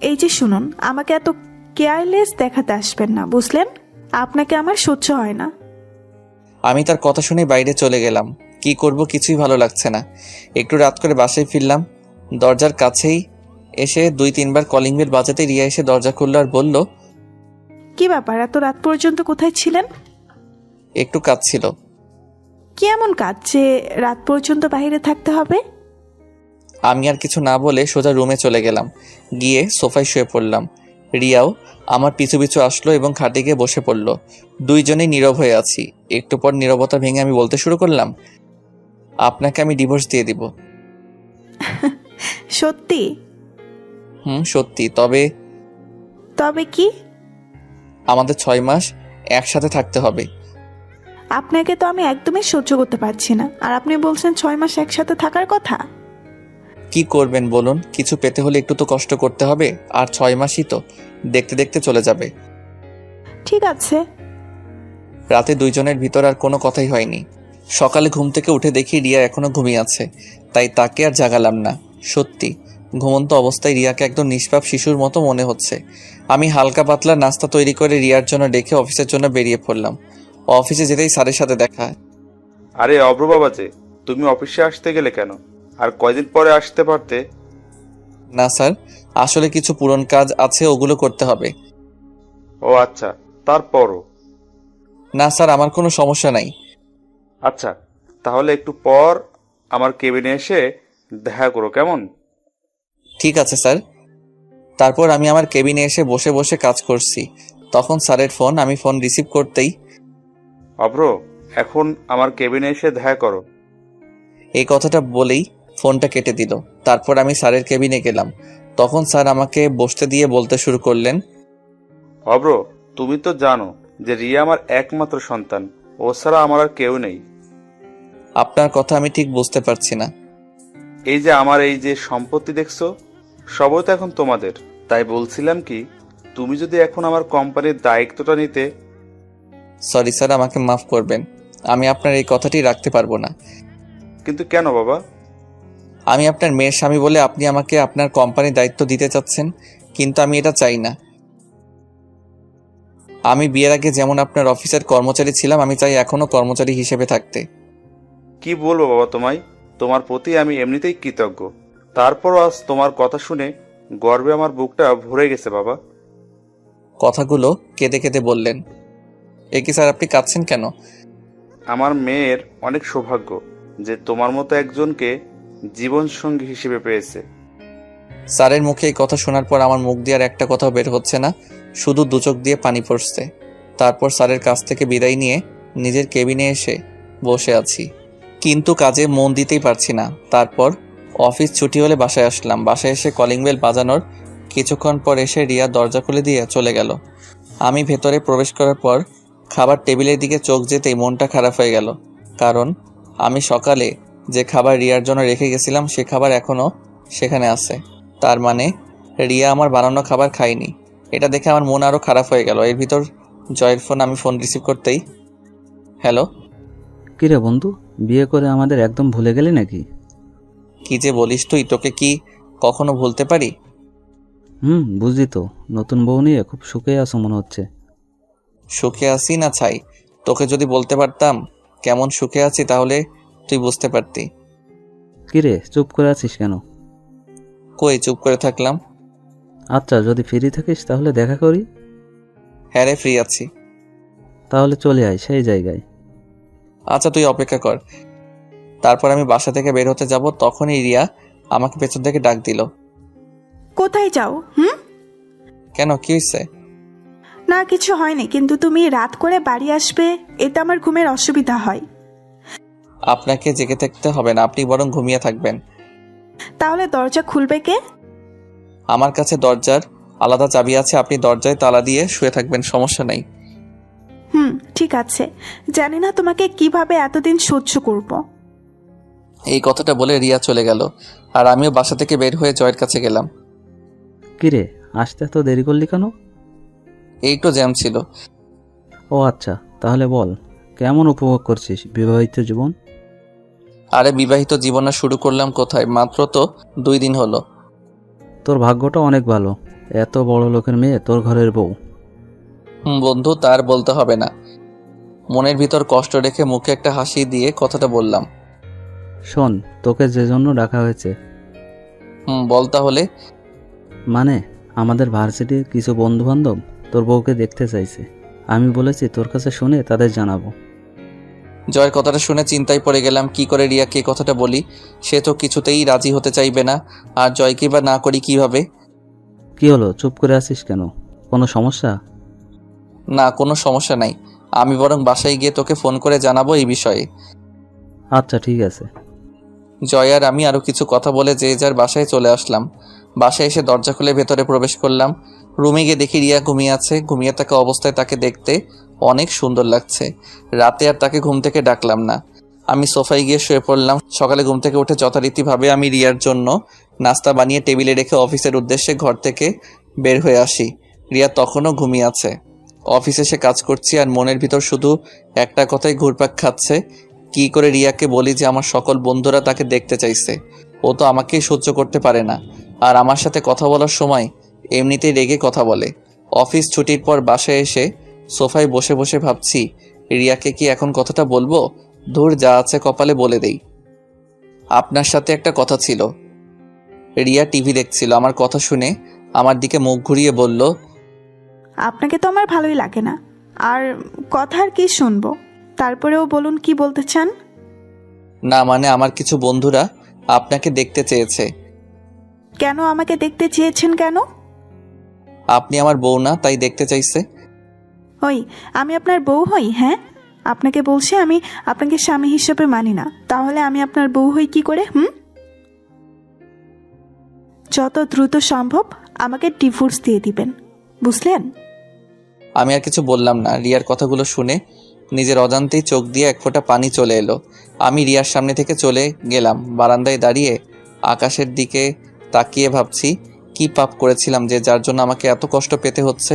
এই যে শুনুন, আমাকে এত কেয়ারলেস দেখাতে আসবেন না, বুঝলেন? আপনাকে আমার সহ্য হয় না। আমি তার কথা শুনে বাইরে চলে গেলাম। কি করব কিছুই ভালো লাগছে না। একটু রাত করে বাসায় ফিরলাম। দরজার কাছেই এসে 2-3 বার কলিং বেল বাজাতে রিয়া এসে দরজা খুললো আর বলল, কি ব্যাপার, এত রাত পর্যন্ত কোথায় ছিলেন? একটু কাজ ছিল। কি এমন কাজ যে রাত পর্যন্ত বাইরে থাকতে হবে? আমি আর কিছু না বলে সোজা রুমে চলে গেলাম। গিয়ে সোফায় শুয়ে পড়লাম। রিয়াও আমার পিছু পিছু আসলো এবং খাটে গিয়ে বসে পড়ল। দুইজনেই নীরব হয়ে আছি। একটু পর নীরবতা ভেঙে আমি বলতে শুরু করলাম, আপনাকে আমি ডিভোর্স দিয়ে দিব। সত্যি? সত্যি। তবে তবে কি? আমাদের 6 মাস একসাথে থাকতে হবে। আপনাকে তো আমি একদমই সহ্য করতে পারছি না, আর আপনি বলছেন 6 মাস একসাথে থাকার কথা। কি করবেন বলুন? কিছু পেতে হলে একটু তো কষ্ট করতে হবে। আর 6 মাসই তো, দেখতে দেখতে চলে যাবে। ঠিক আছে। রাতে দুইজনের ভিতর আর কোনো কথাই হয়নি। সকালে ঘুম থেকে উঠে দেখি রিয়া এখনো ঘুমিয়ে আছে, তাই তাকে আর জাগালাম না। সত্যি ঘুমন্ত অবস্থায় রিয়াকে একদম নিষ্পাপ শিশুর মতো মনে হচ্ছে। আমি হালকা পাতলা নাস্তা তৈরি করে রিয়ার জন্য ডেকে অফিসের জন্য বেরিয়ে পড়লাম। অফিসে যেতেই স্যারের সাথে দেখা। আরে অব্র বাবা যে, তুমি অফিসে আসতে গেলে কেন? আর কয়দিন পরে আসতে পারতে। না স্যার, আসলে কিছু পুরন কাজ আছে, ওগুলো করতে হবে। ও আচ্ছা, তারপরও? না স্যার, আমার কোনো সমস্যা নাই। আচ্ছা, তাহলে একটু পর আমার কেবিনে এসে দেখা করো, কেমন? ঠিক আছে স্যার। তারপর আমি আমার কেবিনে এসে বসে বসে কাজ করছি। তখন স্যারের ফোন। আমি ফোন রিসিভ করতেই, অব্র, এখন আমার কেবিনে এসে দেখা করো। এই কথাটা বলেই ফোনটা কেটে দিল। তারপর আমি স্যারের কেবিনে গেলাম। তখন স্যার আমাকে বসতে দিয়ে বলতে শুরু করলেন, অব্র, তুমি তো জানো যে রিয়া আমার একমাত্র সন্তান। ও ছাড়া আমার আর কেউ নেই। আপনার কথা আমি ঠিক বুঝতে পারছি না। এই যে আমার এই যে সম্পত্তি দেখছো, সবই তো এখন তোমাদের। তাই বলছিলাম কি, তুমি যদি এখন আমার কোম্পানির দায়িত্বটা নিতে। সরি স্যার, আমাকে মাফ করবেন। আমি আপনার এই কথাটি রাখতে পারবো না। কিন্তু কেন বাবা? আমি আপনার মেয়ের স্বামী বলে আপনি আমাকে আপনার কোম্পানির দায়িত্ব দিতে চাচ্ছেন, কিন্তু আমি এটা চাই না। আমি বিয়ের আগে যেমন আপনার অফিসের কর্মচারী ছিলাম, আমি চাই এখনো কর্মচারী হিসেবে থাকতে। কি বলবো বাবা তোমায়, তোমার প্রতি আমি এমনিতেই কৃতজ্ঞ। তারপরও আজ তোমার কথা শুনে গর্বে আমার বুকটা ভরে গেছে বাবা। কথাগুলো কেঁদে কেঁদে বললেন। এ কি স্যার, আপনি কাঁদছেন কেন? আমার মেয়ের অনেক সৌভাগ্য যে তোমার মতো একজনকে জীবন সঙ্গী হিসেবে পেয়েছে। স্যারের মুখে এই কথা শোনার পর আমার মুখ দিয়ে আর একটা কথাও বের হচ্ছে না, শুধু দু চোখ দিয়ে পানি পড়ছে। তারপর স্যারের কাছ থেকে বিদায় নিয়ে নিজের কেবিনে এসে বসে আছি, কিন্তু কাজে মন দিতেই পারছি না। তারপর অফিস ছুটি হলে বাসায় আসলাম। বাসায় এসে কলিং বেল বাজানোর কিছুক্ষণ পর এসে রিয়া দরজা খুলে দিয়ে চলে গেল। আমি ভেতরে প্রবেশ করার পর খাবার টেবিলের দিকে চোখ যেতেই মনটা খারাপ হয়ে গেল, কারণ আমি সকালে যে খাবার রিয়ার জন্য রেখে গেছিলাম সে খাবার এখনও সেখানে আছে। তার মানে রিয়া আমার বানানো খাবার খায়নি। এটা দেখে আমার মন আরও খারাপ হয়ে গেল। এর ভিতর জয়ের ফোন। আমি ফোন রিসিভ করতেই, হ্যালো। কিরে বন্ধু, বিয়ে করে আমাদের একদম ভুলে গেলি নাকি? কি যে বলিস তুই, তোকে কি কখনো ভুলতে পারি? বুঝলি তো, নতুন বউ নিয়ে খুব সুখে আছো মনে হচ্ছে। সুখে আছি না ছাই? তোকে যদি বলতে পারতাম কেমন সুখে আছি তাহলে তুই বুঝতে পারতি। কিরে চুপ করে আছিস কেন? কই চুপ করে থাকলাম? আচ্ছা, যদি ফ্রি থাকিস তাহলে দেখা করি। হ্যাঁ রে, ফ্রি আছি। তাহলে চলে আয় সেই জায়গায়। আচ্ছা, তুই অপেক্ষা কর। তারপর আমি বাসা থেকে বের হতে যাব, তখনই রিয়া আমাকে পেছন থেকে ডাক দিল। কোথায় যাও? কেন, কি হয়েছে? না, কিছু হয়নি, কিন্তু তুমি রাত করে বাড়ি আসবে, এতে আমার ঘুমের অসুবিধা হয়। আপনাকে জেগে থাকতে হবে না, আপনি বরং ঘুমিয়ে থাকবেন। তাহলে দরজা খুলবে কে? আমার কাছে দরজার আলাদা চাবি আছে, আপনি দরজায় তালা দিয়ে শুয়ে থাকবেন, সমস্যা নাই। ঠিক আছে। জানি না তোমাকে কিভাবে এতদিন সহ্য করব। এই কথাটা বলে রিয়া চলে গেল, আর আমিও বাসা থেকে বের হয়ে জয়ের কাছে গেলাম। কিরে আসতে তো দেরি করলি কেন? একটু জ্যাম ছিল। ও আচ্ছা, তাহলে বল কেমন উপভোগ করছিস বিবাহিত জীবন? আরে বিবাহিত জীবন শুরু করলাম কোথায়, মাত্র তো 2 দিন হলো। তোর ভাগ্যটা অনেক ভালো, এত বড় লোকের মেয়ে তোর ঘরের বউ। বন্ধু, তার বলতে হবে না। মনের ভিতর কষ্ট রেখে মুখে একটা হাসি দিয়ে কথাটা বললাম। শোন, তোকে যে জন্য ডাকা হয়েছে। বল তাহলে। মানে আমাদের ভার্সিটির কিছু বন্ধুবান্ধব তোর বউকে দেখতে চাইছে। আমি বলেছি তোর কাছে শুনে তাদের জানাবো। জয়ের কথাটা শুনে চিন্তায় পড়ে গেলাম, কি করে রিয়াকে কথাটা বলি। সে তো কিছুতেই রাজি হতে চাইবে না, আর জয়কে বা না করি কিভাবে। কি হলো, চুপ করে আছিস কেন? কোনো সমস্যা? না, কোনো সমস্যা নাই। আমি বরং বাসায় গিয়ে তোকে ফোন করে জানাবো এই বিষয়ে। আচ্ছা ঠিক আছে। জয় আর আমি আরও কিছু কথা বলে যে যার বাসায় চলে আসলাম। বাসায় এসে দরজা খুলে ভেতরে প্রবেশ করলাম। রুমে গিয়ে দেখি রিয়া ঘুমিয়ে আছে। ঘুমিয়ে থাকা অবস্থায় তাকে দেখতে অনেক সুন্দর লাগছে। রাতে আর তাকে ঘুম থেকে ডাকলাম না, আমি সোফায় গিয়ে শুয়ে পড়লাম। সকালে ঘুম থেকে উঠে যথারীতিভাবে আমি রিয়ার জন্য নাস্তা বানিয়ে টেবিলে রেখে অফিসের উদ্দেশ্যে ঘর থেকে বের হয়ে আসি। রিয়া তখনও ঘুমিয়ে আছে। অফিসে এসে কাজ করছি আর মনের ভিতর শুধু একটা কথাই ঘুরপাক খাচ্ছে, কি করে রিয়াকে বলি যে আমার সকল বন্ধুরা তাকে দেখতে চাইছে। ও তো আমাকেই সহ্য করতে পারে না, আর আমার সাথে কথা বলার সময় এমনিতেই রেগে কথা বলে। অফিস ছুটির পর বাসায় এসে সোফায় বসে বসে ভাবছি, রিয়াকে কি এখন কথাটা বলবো? ধুর, যা আছে কপালে বলে দেই। আপনার সাথে একটা কথা ছিল। রিয়া টিভি দেখছিল। আমার কথা শুনে আমার দিকে মুখ ঘুরিয়ে বলল, আপনাকে তো আমার ভালোই লাগে না, আর কথা আর কি শুনবো। তারপরেও বলুন, কি বলতে চান? না মানে আমার কিছু বন্ধুরা আপনাকে দেখতে চেয়েছে। কেন আমাকে দেখতে চেয়েছেন কেন? আপনি আমার বউ না, তাই দেখতে চাইছে। ওই, আমি আপনার বউ হই? হ্যাঁ, আপনাকে বলছে আমি আপনাকে স্বামী হিসেবে মানি না, তাহলে আমি আপনার বউ হই কি করে? যত দ্রুত সম্ভব আমাকে ডিভোর্স দিয়ে দিবেন, বুঝলেন? আমি আর কিছু বললাম না। রিয়ার কথাগুলো শুনে নিজের অজান্তেই চোখ দিয়ে এক ফোঁটা পানি চলে এলো। আমি রিয়ার সামনে থেকে চলে গেলাম। বারান্দায় দাঁড়িয়ে আকাশের দিকে তাকিয়ে ভাবছি, কি পাপ করেছিলাম যে যার জন্য আমাকে এত কষ্ট পেতে হচ্ছে।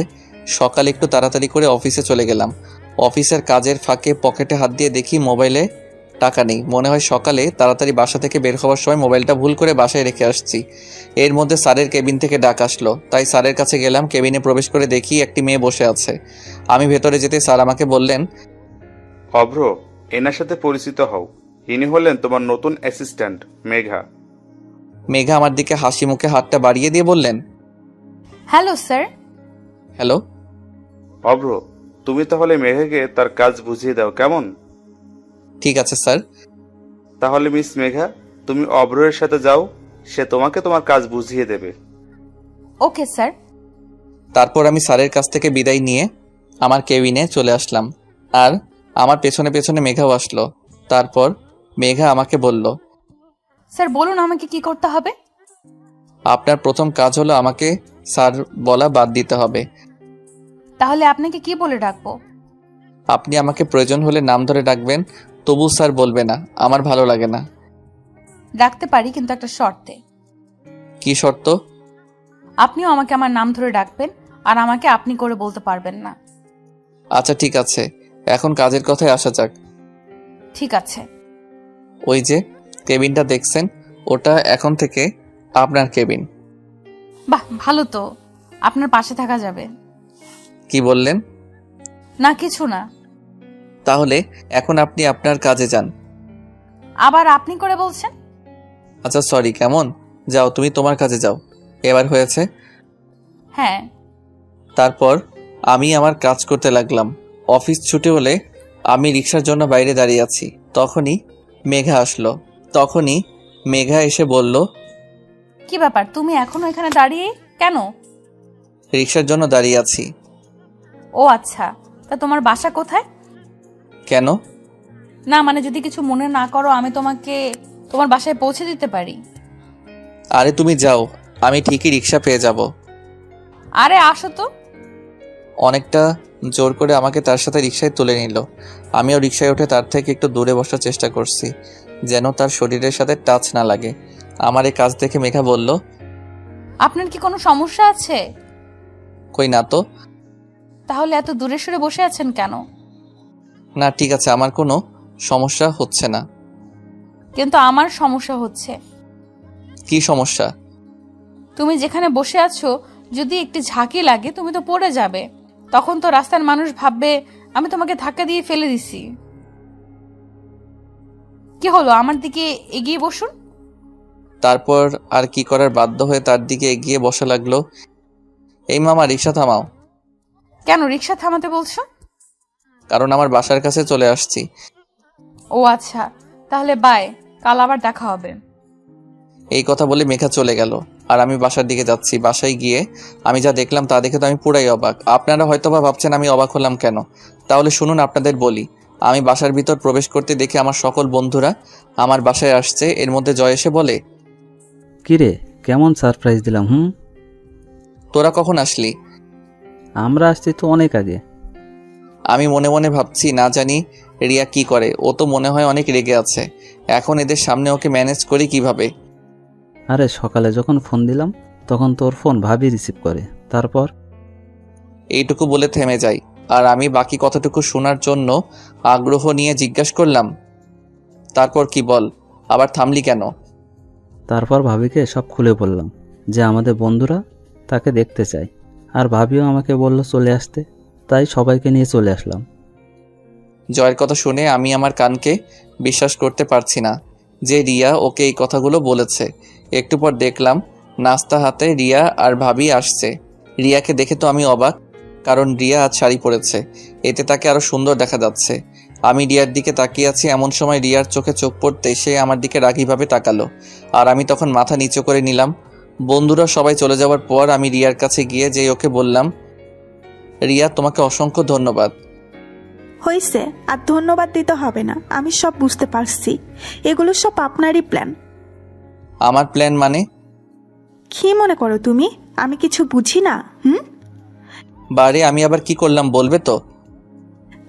সকালে একটু তাড়াতাড়ি করে অফিসে চলে গেলাম। অফিসের কাজের ফাঁকে পকেটে হাত দিয়ে দেখি মোবাইলে টাকা নেই। মনে হয় সকালে তাড়াতাড়ি বাসা থেকে বের হওয়ার সময় মোবাইলটা ভুল করে বাসায় রেখে আসছি। এর মধ্যে স্যারের কেবিন থেকে ডাক আসলো, তাই স্যারের কাছে গেলাম। কেবিনে প্রবেশ করে দেখি একটি মেয়ে বসে আছে। আমি ভেতরে যেতে স্যার আমাকে বললেন, অভ্র, এনার সাথে পরিচিত হও। ইনি হলেন তোমার নতুন অ্যাসিস্ট্যান্ট মেঘা। মেঘা আমার দিকে হাসি মুখে হাতটা বাড়িয়ে দিয়ে বললেন, হ্যালো স্যার। হ্যালো। অভ্র, তুমি তাহলে মেঘাকে তার কাজ বুঝিয়ে দাও, কেমন? ঠিক আছে স্যার। তাহলে মিস মেঘা, তুমি অভ্রের সাথে যাও, সে তোমাকে তোমার কাজ বুঝিয়ে দেবে। Okay sir. তারপর আমি স্যারের কাছ থেকে বিদায় নিয়ে আমার কেবিনে চলে আসলাম, আর আমার পেছনে পেছনে মেঘাও আসলো। তারপর মেঘা আমাকে বলল, স্যার বলুন আমাকে কি করতে হবে? আপনার প্রথম কাজ হলো আমাকে স্যার বলা বাদ দিতে হবে। তাহলে আপনাকে কি বলে ডাকবো? আপনি আমাকে প্রয়োজন হলে নাম ধরে ডাকবেন, তবু স্যার বলবে না, আমার ভালো লাগে না। ডাকতে পারি, কিন্তু একটা শর্তে। কি শর্ত? আপনিও আমাকে আমার নাম ধরে ডাকবেন, আর আমাকে আপনি করে বলতে পারবেন না। আচ্ছা ঠিক আছে, এখন কাজের কথায় আসা যাক। ঠিক আছে। ওই যে কেবিনটা দেখছেন, ওটা এখন থেকে আপনার কেবিন। বাহ, ভালো তো, আপনার পাশে থাকা যাবে। কি বললেন? না কিছু না। তাহলে এখন আপনি আপনার কাজে যান। আবার আপনি করে বলছেন? আচ্ছা সরি, কেমন? যাও, তুমি তোমার কাজে যাও। এবার হয়েছে? হ্যাঁ। তারপর আমি আমার কাজ করতে লাগলাম। অফিস ছুটি হলে আমি রিক্সার জন্য বাইরে দাঁড়িয়ে আছি। তখনই মেঘা আসলো। তখনই মেঘা এসে বলল, কি ব্যাপার, তুমি এখনো এখানে দাঁড়িয়ে কেন? রিক্সার জন্য দাঁড়িয়ে আছি। ও আচ্ছা, তা তোমার বাসা কোথায়? কেন? না মানে যদি কিছু মনে না করো, আমি তোমাকে তোমার বাসায় পৌঁছে দিতে পারি। আরে তুমি যাও, আমি ঠিকই রিক্সা পেয়ে যাব। আরে আসো তো। অনেকটা জোর করে আমাকে তার সাথে রিক্সায় তুলে নিল। আমিও রিক্সায় উঠে তার থেকে একটু দূরে বসার চেষ্টা করছি, যেন তার শরীরের সাথে টাচ না লাগে। আমার এই কাজ দেখে মেঘা বলল, আপনার কি কোনো সমস্যা আছে? কই না তো। তাহলে এত দূরে সরে বসে আছেন কেন? না ঠিক আছে, আমার কোনো সমস্যা হচ্ছে না। কিন্তু আমার সমস্যা হচ্ছে। কি সমস্যা? তুমি যেখানে বসে আছো, যদি একটু ঝাঁকি লাগে তুমি তো পড়ে যাবে। তখন তো রাস্তার মানুষ ভাববে আমি তোমাকে ধাক্কা দিয়ে ফেলে দিছি। কি হলো, আমার দিকে এগিয়ে বসুন। তারপর আর কি করার, বাধ্য হয়ে তার দিকে এগিয়ে বসা লাগলো। এই মামা, রিক্সা থামাও। কেন রিক্সা থামাতে বলছো? কারণ আমার বাসার কাছে চলে আসছি। ও আচ্ছা, তাহলে বাই, কাল আবার দেখা হবে। এই কথা বলে মেঘা চলে গেল আর আমি বাসার দিকে যাচ্ছি। বাসায় গিয়ে আমি যা দেখলাম তা দেখে তো আমি পুরাই অবাক। আপনারা হয়তোবা ভাবছেন আমি অবাক হলাম কেন, তাহলে শুনুন আপনাদের বলি। আমি বাসার ভিতর প্রবেশ করতে দেখে আমার সকল বন্ধুরা আমার বাসায় আসছে। এর মধ্যে জয় এসে বলে, কিরে কেমন সারপ্রাইজ দিলাম? তোরা কখন আসলি? আমরা আসছি তো অনেক আগে। আমি মনে মনে ভাবছি, না জানি রিয়া কি করে, ও তো মনে হয় অনেক রেগে আছে। এখন এদের সামনে ওকে ম্যানেজ করি কিভাবে? আরে সকালে যখন ফোন দিলাম তখন তোর ফোন ভাবি রিসিভ করে, তারপর? এইটুকু বলে থেমে যাই আর আমি বাকি কথাটুকু শোনার জন্য আগ্রহ নিয়ে জিজ্ঞাসা করলাম, তারপর কি বল, আবার থামলি কেন? তারপর ভাবিকে সব খুলে বললাম যে আমাদের বন্ধুরা তাকে দেখতে চায়, আর ভাবিও আমাকে বলল চলে আসতে, তাই সবাইকে নিয়ে চলে আসলাম। জয়ের কথা শুনে আমি আমার কানকে বিশ্বাস করতে পারছি না যে রিয়া ওকে এই কথাগুলো বলেছে। একটু পর দেখলাম নাস্তা হাতে রিয়া আর ভাবি আসছে। রিয়াকে দেখে তো আমি অবাক, কারণ রিয়া আজ শাড়ি পরেছে, এতে তাকে আরো সুন্দর দেখা যাচ্ছে। আমি রিয়ার দিকে তাকিয়ে আছি, এমন সময় রিয়ার চোখে চোখ পড়তে সে আমার দিকে রাগীভাবে তাকালো আর আমি তখন মাথা নিচু করে নিলাম। বন্ধুরা সবাই চলে যাওয়ার পর আমি রিয়ার কাছে গিয়ে যে ওকে বললাম, রিয়া তোমাকে অসংখ্য ধন্যবাদ। হয়েছে, আর ধন্যবাদ দিতে হবে না, আমি সব বুঝতে পারছি। এগুলো সব আপনারই প্ল্যান। আমার প্ল্যান মানে? কি মনে করো তুমি আমি কিছু বুঝি না? বারে আমি আবার কি করলাম বলবে তো?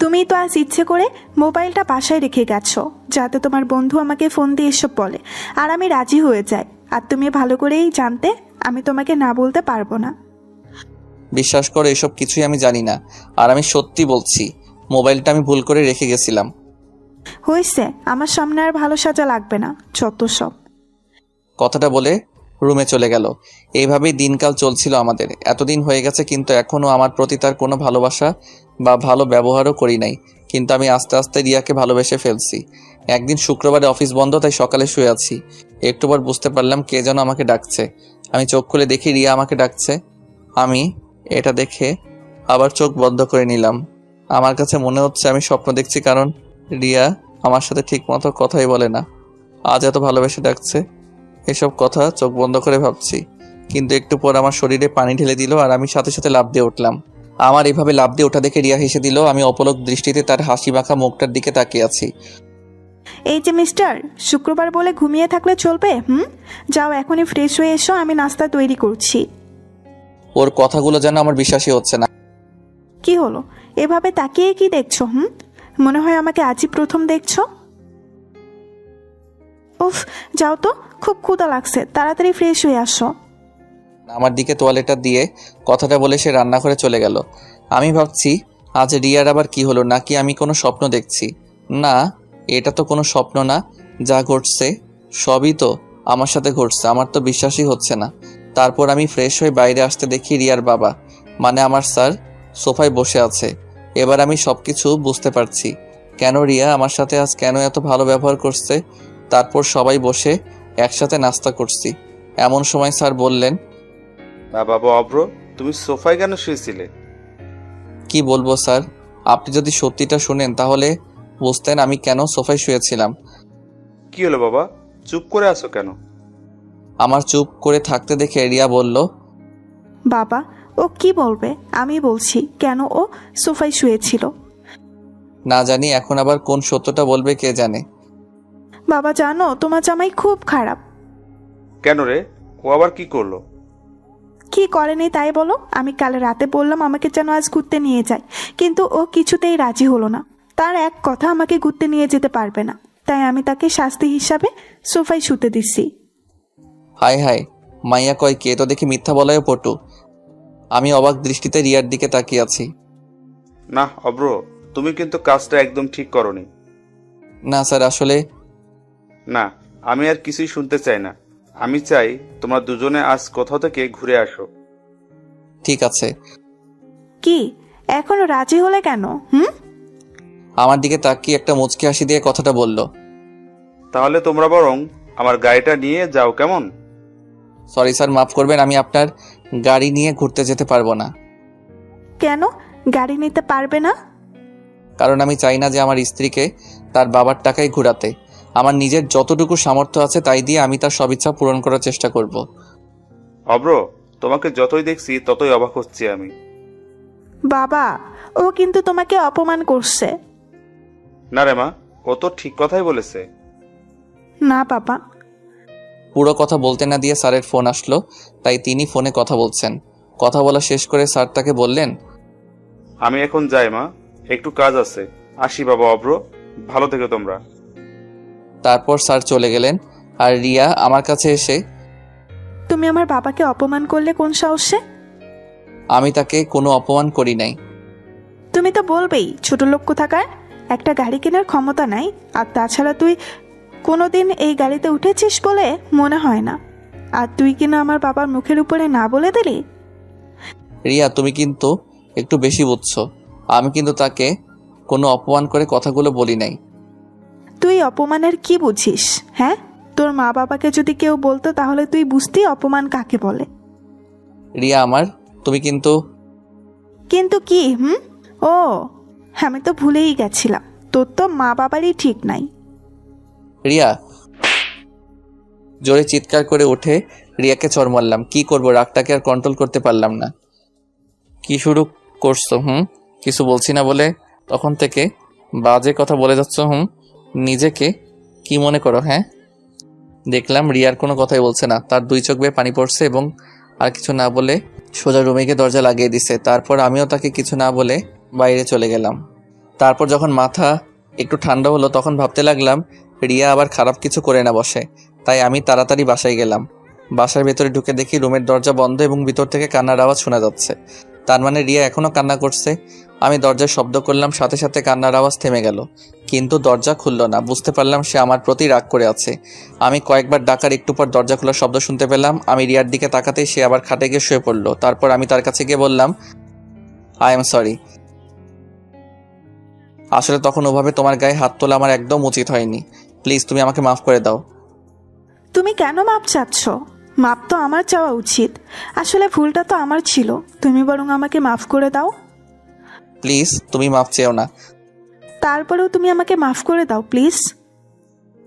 তুমি তো আজ ইচ্ছে করে মোবাইলটা বাসায় রেখে গেছো যাতে তোমার বন্ধু আমাকে ফোন দিয়ে এসব বলে, আর আমি রাজি হয়ে যাই। আর তুমি ভালো করেই জানতে আমি তোমাকে না বলতে পারবো না। বিশ্বাস করো, এসব কিছুই আমি জানি না, আর আমি সত্যি বলছি মোবাইলটা আমি ভুল করে রেখে গেছিলাম। হয়েছে, আমার সামনে আর ভালো সাজা লাগবে না, যত সব। কথাটা বলে রুমে চলে গেল। এইভাবেই দিনকাল চলছিল আমাদের। এতদিন হয়ে গেছে কিন্তু এখনও আমার প্রতি তার কোনো ভালোবাসা বা ভালো ব্যবহারও করি নাই, কিন্তু আমি আস্তে আস্তে রিয়াকে ভালোবেসে ফেলছি। একদিন শুক্রবারে অফিস বন্ধ, তাই সকালে শুয়ে আছি। একটু পর বুঝতে পারলাম কে যেন আমাকে ডাকছে। আমি চোখ খুলে দেখি রিয়া আমাকে ডাকছে। আমি এটা দেখে আবার চোখ বন্ধ করে নিলাম। আমার কাছে মনে হচ্ছে আমি স্বপ্ন দেখছি, কারণ রিয়া আমার সাথে ঠিক মতো কথাই বলে না, আজ এত ভালোবেসে ডাকছে। এসব কথা চোখ বন্ধ করে ভাবছি, কিন্তু একটু পর আমার শরীরে পানি ঢেলে দিল আর আমি সাথে সাথে লাফ দিয়ে উঠলাম। আমার এভাবে লাফ দিয়ে ওঠা দেখে রিয়া হেসে দিল। আমি অপলক দৃষ্টিতে তার হাসি মাখা মুখটার দিকে তাকিয়ে আছি। এই যে মিস্টার, শুক্রবার বলে ঘুমিয়ে থাকলে চলবে? যাও এখনই ফ্রেশ হয়ে এসো, আমি নাস্তা তৈরি করছি। ওর কথাগুলো যেন আমার বিশ্বাসই হচ্ছে না। কি হলো, এভাবে তাকিয়ে কি দেখছো? মনে হয় আমাকে আজই প্রথম দেখছো? উফ, যাও তো, খুব ক্ষুধা লাগছে, তাড়াতাড়ি ফ্রেশ হয়ে আসো। আমার দিকে তোয়ালেটা দিয়ে কথাটা বলে সে রান্নাঘরে চলে গেল। আমি ভাবছি আজ রিয়ার আবার কি হলো, নাকি আমি কোনো স্বপ্ন দেখছি? না, এটা তো কোনো স্বপ্ন না, যা ঘটছে সবই তো আমার সাথে ঘটছে। আমার তো বিশ্বাসই হচ্ছে না। তারপর আমি ফ্রেশ হয়ে বাইরে আসতে দেখি রিয়ার বাবা, মানে আমার স্যার, সোফায় বসে আছে। এবার আমি সবকিছু বুঝতে পারছি, কেন রিয়া আমার সাথে আজ কেন এত ভালো ব্যবহার করছে। তারপর সবাই বসে একসাথে নাস্তা করছি। এমন সময় স্যার বললেন, বাবা অব্র, তুমি সোফায় কেন শুয়েছিলে? কি বলবো স্যার, আপনি যদি সত্যিটা শুনেন তাহলে বুঝতেন আমি কেন সোফায় শুয়েছিলাম। কি হলো বাবা, চুপ করে আছো কেন? আমার চুপ করে থাকতে দেখে রিয়া বলল, বাবা ও কি বলবে, আমি বলছি কেন ও সোফায় শুয়েছিল। না জানি এখন আবার কোন সত্যটা বলবে কে জানে। বাবা জানো, তোমার জামাই খুব খারাপ। কেন রে, ও আবার কি করলো? কি করেনি তাই বলো? আমি কাল রাতে বললাম আমাকে যেন আজ ঘুরতে নিয়ে যায়, কিন্তু ও কিছুতেই রাজি হলো না। তার এক কথা আমাকে ঘুরতে নিয়ে যেতে পারবে না, তাই আমি তাকে শাস্তি হিসাবে সোফায় শুতে দিচ্ছি। হায় হায়, মাইয়া কয় কে তো দেখি মিথ্যা বলায়ও পটু। আমি অবাক দৃষ্টিতে রিয়ার দিকে তাকিয়ে আছি। না অব্র, তুমি কিন্তু কাজটা একদম ঠিক করনি। না স্যার, আসলে না, আমি আর কিছুই শুনতে চাই না। আমি চাই তোমরা দুজনে আজ কোথাও থেকে ঘুরে আসো। ঠিক আছে। কি এখনো রাজি হলে কেন? আমার দিকে তাকিয়ে একটা মুচকি হাসি দিয়ে কথাটা বলল। তাহলে তোমরা বরং আমার গাড়িটা নিয়ে যাও, কেমন? সরি স্যার, মাফ করবেন, আমি আপনার গাড়ি নিয়ে ঘুরতে যেতে পারবো না। কেন গাড়ি নিতে পারবে না? কারণ আমি চাই না যে আমার স্ত্রীকে তার বাবার টাকায় ঘোরাতে। আমার নিজের যতটুকু সামর্থ্য আছে তাই দিয়ে আমি তার সব ইচ্ছা পূরণ করার চেষ্টা করব। অব্র, তোমাকে যতই দেখছি ততই অবাক হচ্ছি আমি। বাবা, ও কিন্তু তোমাকে অপমান করছে। না রে মা, ও তো ঠিক কথাই বলেছে। না বাবা। পুরো কথা বলতে না দিয়ে স্যারের ফোন আসলো, তাই তিনি ফোনে কথা বলছেন। কথা বলা শেষ করে স্যার তাকে বললেন, আমি এখন যাই মা, একটু কাজ আছে। আসি বাবা অব্র, ভালো থেকো তোমরা। তারপর স্যার চলে গেলেন। আর রিয়া আমার কাছে এসে, তুমি আমার বাবাকে অপমান করলে কোন সাহসে? আমি তাকে কোনো অপমান করি নাই। তুমি তো বলবেই ছোট লোক কোথাকার, একটা গাড়ি কেনার ক্ষমতা নাই। আর তাছাড়া তুই কোনোদিন এই গাড়িতে উঠেছিস বলে মনে হয় না। আর তুই কিনা আমার বাবার মুখের উপরে না বলে দিলি। রিয়া, তুমি কিন্তু একটু বেশি বুঝছো। আমি কিন্তু তাকে কোনো অপমান করে কথাগুলো বলি নাই। তুই অপমানের কি বুঝিস? হ্যাঁ, তোর মা বাবাকে যদি কেউ বলতো তাহলে তুই বুঝতি অপমান কাকে বলে। রিয়া আমার, তুমি কিন্তু কিন্তু কি? ও, আমি তো ভুলেই গেছিলাম, তোর তো মা বাবারই ঠিক নাই। রিয়া, জোরে চিৎকার করে উঠে রিয়াকে চড় মারলাম। কি করবো, রাগটাকে আর কন্ট্রোল করতে পারলাম না। কি শুরু করছো? কিছু বলছি না বলে তখন থেকে বাজে কথা বলে যাচ্ছ। নিজেকে কি মনে করো? হ্যাঁ। দেখলাম রিয়ার কোনো কথাই বলছে না, তার দুই চোখ বেয়ে পানি পড়ছে এবং আর কিছু না বলে সোজা রুমে গিয়ে দরজা লাগিয়ে দিছে। তারপর আমিও তাকে কিছু না বলে বাইরে চলে গেলাম। তারপর যখন মাথা একটু ঠান্ডা হলো তখন ভাবতে লাগলাম রিয়া আবার খারাপ কিছু করে না বসে। তাই আমি তাড়াতাড়ি বাসায় গেলাম। বাসার ভেতরে ঢুকে দেখি রুমের দরজা বন্ধ এবং ভিতর থেকে কান্নার আওয়াজ শোনা যাচ্ছে। তার মানে রিয়া এখনও কান্না করছে। আমি দরজার শব্দ করলাম, সাথে সাথে কান্নার আওয়াজ থেমে গেল, কিন্তু দরজা খুলল না। বুঝতে পারলাম সে আমার প্রতি রাগ করে আছে। আমি কয়েকবার ডাকার একটু পর দরজা খোলার শব্দ শুনতে পেলাম। আমি রিয়ার দিকে তাকাতেই সে আবার খাটে গিয়ে শুয়ে পড়ল। তারপর আমি তার কাছে গিয়ে বললাম, আই এম সরি। আসলে তখন ওভাবে তোমার গায়ে হাত তোলা আমার একদম উচিত হয়নি। প্লিজ তুমি আমাকে মাফ করে দাও। তুমি কেন মাপ চাচ্ছ? মাপ তো আমার চাওয়া উচিত। আসলে ভুলটা তো আমার ছিল, তুমি বরং আমাকে মাফ করে দাও। প্লিজ তুমি মাফ চেও না। তারপরেও তুমি আমাকে মাফ করে দাও প্লিজ।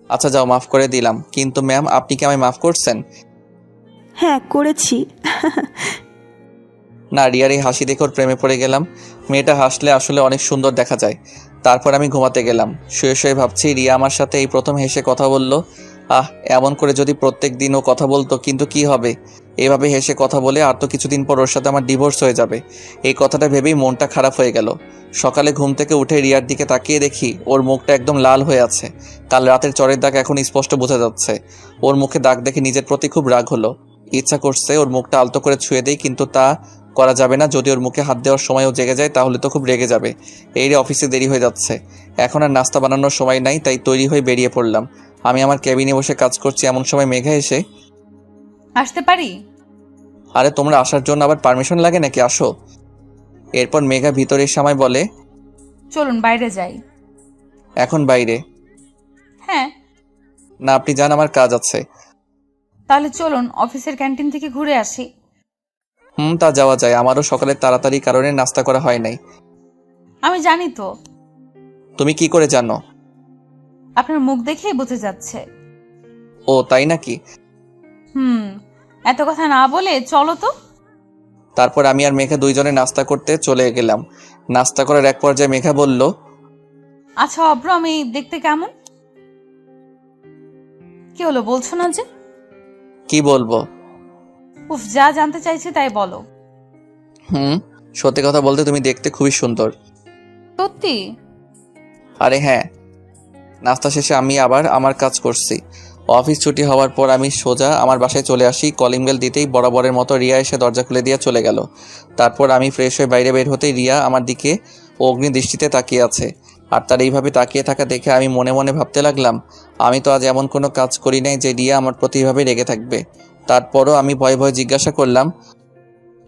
আচ্ছা যাও, মাফ করে দিলাম। কিন্তু ম্যাম, আপনি কি আমায় মাফ করছেন? হ্যাঁ, করেছি। না, রিয়ার এই হাসি দেখে ওর প্রেমে পড়ে গেলাম। মেয়েটা হাসলে আসলে অনেক সুন্দর দেখা যায়। তারপর আমি ঘুমাতে গেলাম। শুয়ে শুয়ে ভাবছি রিয়া আমার সাথে এই প্রথম হেসে কথা বলল। এমন করে যদি প্রত্যেক দিন ও কথা বলতো, কিন্তু কি হবে, এভাবে হেসে কথা বলে আর তো কিছুদিন পর ওর সাথে আমার ডিভোর্স হয়ে যাবে। এই কথাটা ভেবেই মনটা খারাপ হয়ে গেল। সকালে ঘুম থেকে উঠে রিয়ার দিকে তাকিয়ে দেখি ওর মুখটা একদম লাল হয়ে আছে। কাল রাতের চরের দাগ এখন স্পষ্ট বোঝা যাচ্ছে। ওর মুখে দাগ দেখে নিজের প্রতি খুব রাগ হলো। ইচ্ছা করছে ওর মুখটা আলতো করে ছুঁয়ে দেই, কিন্তু তা করা যাবে না। যদি ওর মুখে হাত দেওয়ার সময়ও জেগে যায় তাহলে তো খুব রেগে যাবে। এই রে, অফিসে দেরি হয়ে যাচ্ছে, এখন আর নাস্তা বানানোর সময় নাই। তাই তৈরি হয়ে বেরিয়ে পড়লাম। আমি আমার ক্যাবিনে বসে কাজ করছি, এমন সময় মেঘা এসে, আসতে পারি? আরে তোমরা আসার জন্য আবার পারমিশন লাগে নাকি? আসো। এরপর মেঘা ভিতরে এসে আমায় বলে, চলুন বাইরে যাই। এখন বাইরে? হ্যাঁ। না, আপনি যান, আমার কাজ আছে। তাহলে চলুন অফিসের ক্যান্টিন থেকে ঘুরে আসি। তা যাওয়া যায়। আমারও সকালে তাড়াতাড়ি কারণে নাস্তা করা হয় নাই। আমি জানি তো। তুমি কি করে জানো? আপনার মুখ দেখেই বোঝা যাচ্ছে। ও তাই নাকি? এত কথা না বলে চলো তো। তারপর আমি আর মেঘা দুইজনে নাস্তা করতে চলে গেলাম। নাস্তা করার এক পর্যায়ে মেঘা বলল, আচ্ছা অব্র, আমি দেখতে কেমন? কি হলো, বলছো না যে? কি বলবো? উফ, যা জানতে চাইছি তাই বলো। সত্যি কথা বলতে তুমি দেখতে খুবই সুন্দর। সত্যি? আরে হ্যাঁ। নাস্তা শেষে আমি আবার আমার কাজ করছি। অফিস ছুটি হওয়ার পর আমি সোজা আমার বাসায় চলে আসি। কলিং বেল দিতেই বরাবরের মতো রিয়া এসে দরজা খুলে দিয়ে চলে গেল। তারপর আমি ফ্রেশ হয়ে বাইরে বের হতেই রিয়া আমার দিকে অগ্নি দৃষ্টিতে তাকিয়ে আছে। আর তার এইভাবে তাকিয়ে থাকা দেখে আমি মনে মনে ভাবতে লাগলাম, আমি তো আজ এমন কোনো কাজ করি নাই যে রিয়া আমার প্রতি এভাবে রেগে থাকবে। তারপরও আমি ভয়ে ভয়ে জিজ্ঞাসা করলাম,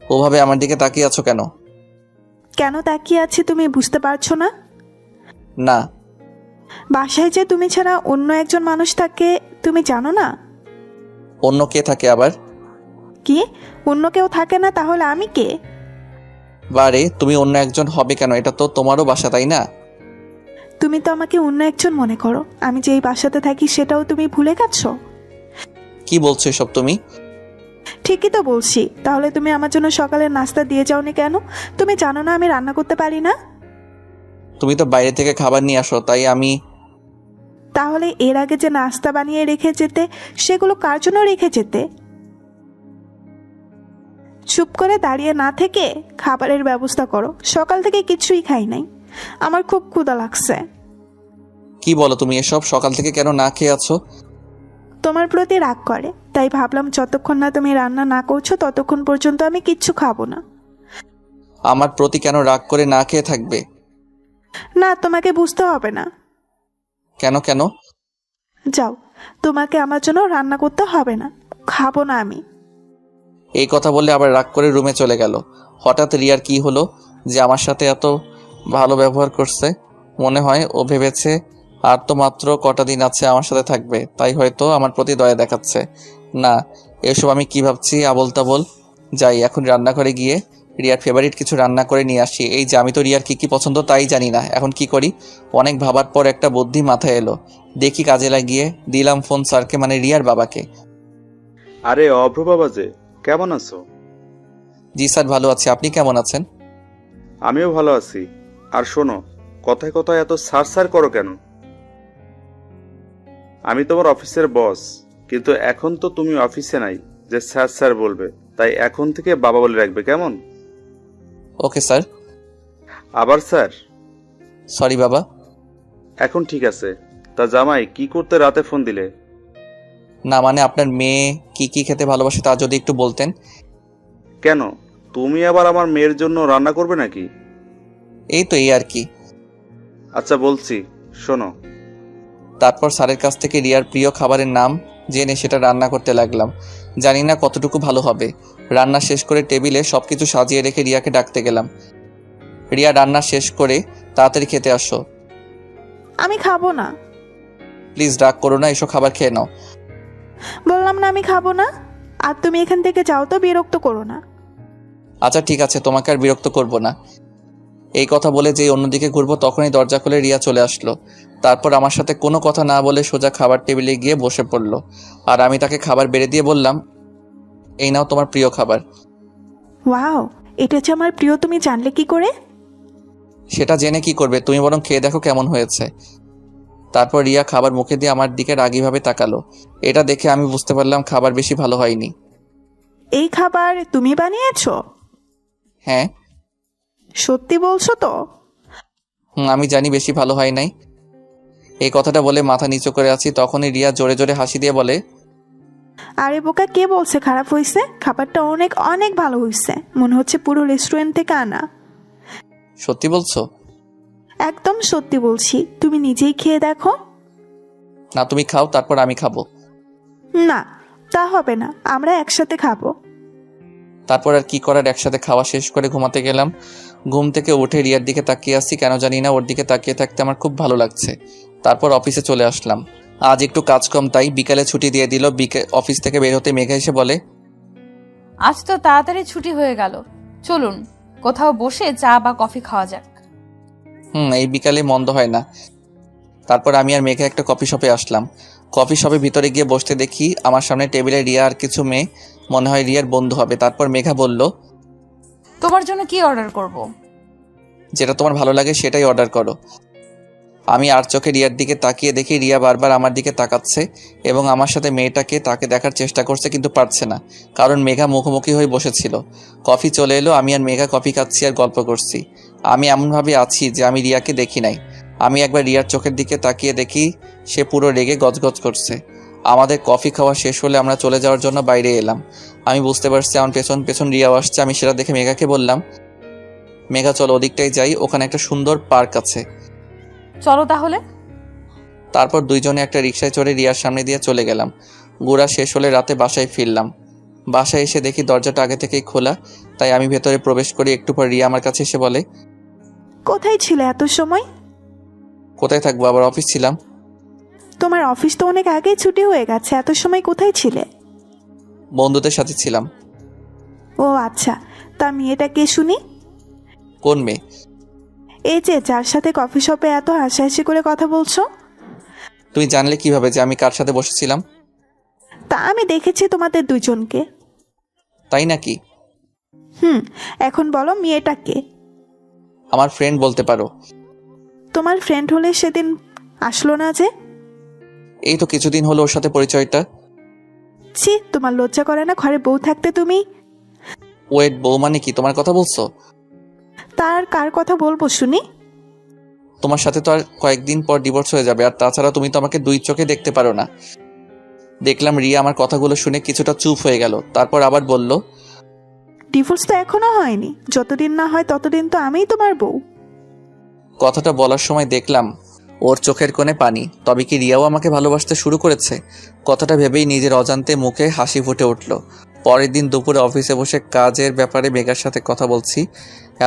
ওভাবে আমার দিকে তাকিয়ে আছো কেন? কেন তাকিয়ে আছি তুমি বুঝতে পারছো না? না। বাসায় যে তুমি ছাড়া অন্য একজন মানুষ থাকে তুমি জানো না? অন্য কে থাকে আবার? কি অন্য কেউ থাকে না? তাহলে আমি কে? বারে, তুমি অন্য একজন হবে কেন? এটা তো তোমারও বাসা, তাই না? তুমি তো আমাকে অন্য একজন মনে করো। আমি যে এই বাসাতে থাকি সেটাও তুমি ভুলে গেছো? কি বলছো এসব তুমি? ঠিকই তো বলছি। তাহলে তুমি আমার জন্য সকালের নাস্তা দিয়ে যাওনি কেন? তুমি জানো না আমি রান্না করতে পারি না? তুমি তো বাইরে থেকে খাবার নিয়ে আসো, তাই আমি। তাহলে এর আগে যে নাস্তা বানিয়ে রেখে যেতে সেগুলো কার জন্য রেখে যেতে? চুপ করে দাঁড়িয়ে না থেকে খাবারের ব্যবস্থা করো। সকাল থেকে কিছুই খাই নাই, আমার খুব ক্ষুধা লাগছে। কি বলো তুমি এসব? সকাল থেকে কেন না খেয়ে আছো? তোমার প্রতি রাগ করে, তাই ভাবলাম যতক্ষণ না তুমি রান্না না করছো ততক্ষণ পর্যন্ত আমি কিচ্ছু খাবো না। আমার প্রতি কেন রাগ করে না খেয়ে থাকবে? না, তোমাকে বুঝতে হবে না। কেন কেন? যাও, তোমাকে আমার জন্য রান্না করতে হবে না, খাবো না আমি। এই কথা বললে আবার রাগ করে রুমে চলে গেল। হঠাৎ রিয়ার কি হলো যে আমার সাথে এত ভালো ব্যবহার করছে? মনে হয় ও ভেবেছে আর তো মাত্র কটা দিন আছে আমার সাথে থাকবে, তাই হয়তো আমার প্রতি দয়া দেখাচ্ছে। না, এসব আমি কি ভাবছি আবোল তাবোল। যাই এখন রান্নাঘরে গিয়ে রিয়ার ফেভারিট কিছু রান্না করে নিয়ে আসি। এই যে আমি তো রিয়ার কি কি পছন্দ তাই জানি না, এখন কি করি? অনেক ভাবার পর একটা বুদ্ধি মাথায় এলো। দেখি কাজে লাগিয়ে দিলাম ফোন স্যারকে, মানে রিয়ার বাবাকে। আরে অভ্র বাবা যে, কেমন আছো? জি স্যার, ভালো আছি। আপনি কেমন আছেন? আমিও ভালো আছি। আর শোনো, কথায় কথায় এত সার করো কেন? আমি তোমার অফিসের বস, কিন্তু এখন তো তুমি অফিসে নাই যে স্যার বলবে, তাই এখন থেকে বাবা বলে রাখবে, কেমন? Okay sir. আবার স্যার? সরি বাবা। এখন ঠিক আছে। তা জামাই, কি করতে রাতে ফোন দিলে? না মানে আপনার মেয়ে কি কি খেতে ভালোবাসে তা যদি একটু বলতেন। কেন, তুমি আবার আমার মেয়ের জন্য রান্না করবে নাকি? এই তো, এই আর কি। আচ্ছা বলছি, শোনো। তারপর স্যারের কাছ থেকে রিয়ার প্রিয় খাবারের নাম জেনে সেটা রান্না করতে লাগলাম। জানি না কতটুকু ভালো হবে। রান্না শেষ করে টেবিলে সবকিছু সাজিয়ে রেখে রিয়াকে ডাকতে গেলাম। রিয়া, রান্না শেষ করে তাড়াতাড়ি খেতে আসো। আমি খাবো না। প্লিজ রাগ করো না, এসো খাবার খেয়ে নাও। বললাম না আমি খাবো না। আর তুমি এখান থেকে যাও তো, বিরক্ত করো না। আচ্ছা ঠিক আছে, তোমাকে আর বিরক্ত করব না। এই কথা বলে যেই অন্যদিকে ঘুরবো তখনই দরজা খুলে রিয়া চলে আসলো। তারপর আমার সাথে কোনো কথা না বলে সোজা খাবার টেবিলে গিয়ে বসে পড়লো। আর আমি তাকে খাবার বেড়ে দিয়ে বললাম, এই নাও তোমার প্রিয় খাবার। ওয়াও, এটা যে আমার প্রিয় তুমি জানলে কি করে? সেটা জেনে কি করবে, তুমি বরং খেয়ে দেখো কেমন হয়েছে। তারপর রিয়া খাবার মুখে দিয়ে আমার দিকে রাগীভাবে তাকালো। এটা দেখে আমি বুঝতে পারলাম খাবার বেশি ভালো হয়নি। এই খাবার তুমি বানিয়েছো? হ্যাঁ। সত্যি বলছো তো? আমি জানি বেশি ভালো হয় নাই। এই কথাটা বলে মাথা নিচু করে আছি, তখনই রিয়া জোরে জোরে হাসি দিয়ে বলে, আরে বোকা, কে বলছে খারাপ হয়েছে? খাবারটা অনেক অনেক ভালো হয়েছে, মনে হচ্ছে পুরো রেস্টুরেন্ট থেকে আনা। সত্যি বলছো? একদম সত্যি বলছি, তুমি নিজেই খেয়ে দেখো। না, তুমি খাও, তারপর আমি খাবো। না, তা হবে না, আমরা একসাথে খাবো। তারপর আর কি করার, একসাথে খাওয়া শেষ করে ঘুমাতে গেলাম। ঘুম থেকে উঠে রিয়ার দিকে তাকিয়ে আসছি, কেন জানি না ওর দিকে তাকিয়ে থাকতে আমার খুব ভালো লাগছে। তারপর অফিসে চলে আসলাম। আজ একটু কাজ কম, তাই বিকালে ছুটি দিয়ে দিল। অফিস থেকে বের হতে মেঘা এসে বলে, আজ তো তাড়াতাড়ি ছুটি হয়ে গেল, চলুন কোথাও বসে চা বা কফি খাওয়া যাক। এই বিকালে মন্দ হয় না। তারপর আমি আর মেঘা একটা কফি শপে আসলাম। কফি শপে ভিতরে গিয়ে বসতে দেখি আমার সামনে টেবিলে রিয়া আর কিছু মেয়ে, মনে হয় রিয়ার বন্ধু হবে। তারপর মেঘা বলল, তোমার জন্য কি অর্ডার করব? যেটা তোমার ভালো লাগে সেটাই অর্ডার করো। আমি আর চোখে রিয়ার দিকে তাকিয়ে দেখি রিয়া বারবার আমার দিকে তাকাচ্ছে এবং আমার সাথে মেয়েটাকে তাকে দেখার চেষ্টা করছে, কিন্তু পারছে না, কারণ মেঘা মুখোমুখি হয়ে বসেছিল। কফি চলে এলো, আমি আর মেঘা কফি খাচ্ছি আর গল্প করছি। আমি এমনভাবে আছি যে আমি রিয়াকে দেখি নাই। আমি একবার রিয়ার চোখের দিকে তাকিয়ে দেখি সে পুরো রেগে গজগজ করছে। আমাদের কফি খাওয়া শেষ হলে আমরা চলে যাওয়ার জন্য বাইরে এলাম। আমি বুঝতে পারছি আমার পেছন পেছন রিয়াও আসছে। আমি সেটা দেখে মেঘাকে বললাম, মেঘা চলো ওদিকটাই যাই, ওখানে একটা সুন্দর পার্ক আছে। চলো তাহলে। তারপর দুইজনে একটা রিকশায় চড়ে রিয়ার সামনে দিয়ে চলে গেলাম। ঘোরা শেষ হলে রাতে বাসায় ফিরলাম। বাসায় এসে দেখি দরজাটা আগে থেকেই খোলা, তাই আমি ভেতরে প্রবেশ করি। একটু পর রিয়া আমার কাছে এসে বলে, কোথায় ছিলে এত সময়? কোথায় থাকবো, আবার অফিস ছিলাম। তোমার অফিস তো অনেক আগেই ছুটি হয়ে গেছে, এত সময় কোথায় ছিলে? বন্ধুদের সাথে ছিলাম। ও আচ্ছা, তা মেয়েটা কে শুনি? কোন মেয়ে? এই যে যার সাথে কফি শপে এত হাসাহাসি করে কথা বলছো। তুমি জানলে কিভাবে যে আমি কার সাথে বসেছিলাম? তা আমি দেখেছি তোমাদের দুজনকে। তাই নাকি? এখন বলো মেয়েটা কে? আমার ফ্রেন্ড বলতে পারো। তোমার ফ্রেন্ড হলে সেদিন আসলো না যে? এই তো কিছুদিন হলো ওর সাথে পরিচয়টা। ছি, তোমার লজ্জা করে না ঘরে বউ থাকতে তুমি? ওয়েট, বউ মানে কি তোমার কথা বলছো? তার কার কথা বলবো শুনি? তোমার সাথে তো আর কয়েকদিন পর ডিভোর্স হয়ে যাবে, আর তাছাড়া তুমি তো আমাকে দুই চোখে দেখতে পারো না। দেখলাম রিয়া আমার কথাগুলো শুনে কিছুটা চুপ হয়ে গেল, তারপর আবার বলল, ডিভোর্স তো এখনো হয়নি, যতদিন না হয় ততদিন তো আমিই তোমার বউ। কথাটা বলার সময় দেখলাম ওর চোখের কোণে পানি। তবে কি রিয়াও আমাকে ভালোবাসতে শুরু করেছে? কথাটা ভেবেই নিজের অজান্তে মুখে হাসি ফুটে উঠল। পরের দিন দুপুরে অফিসে বসে কাজের ব্যাপারে মেঘার সাথে কথা বলছি,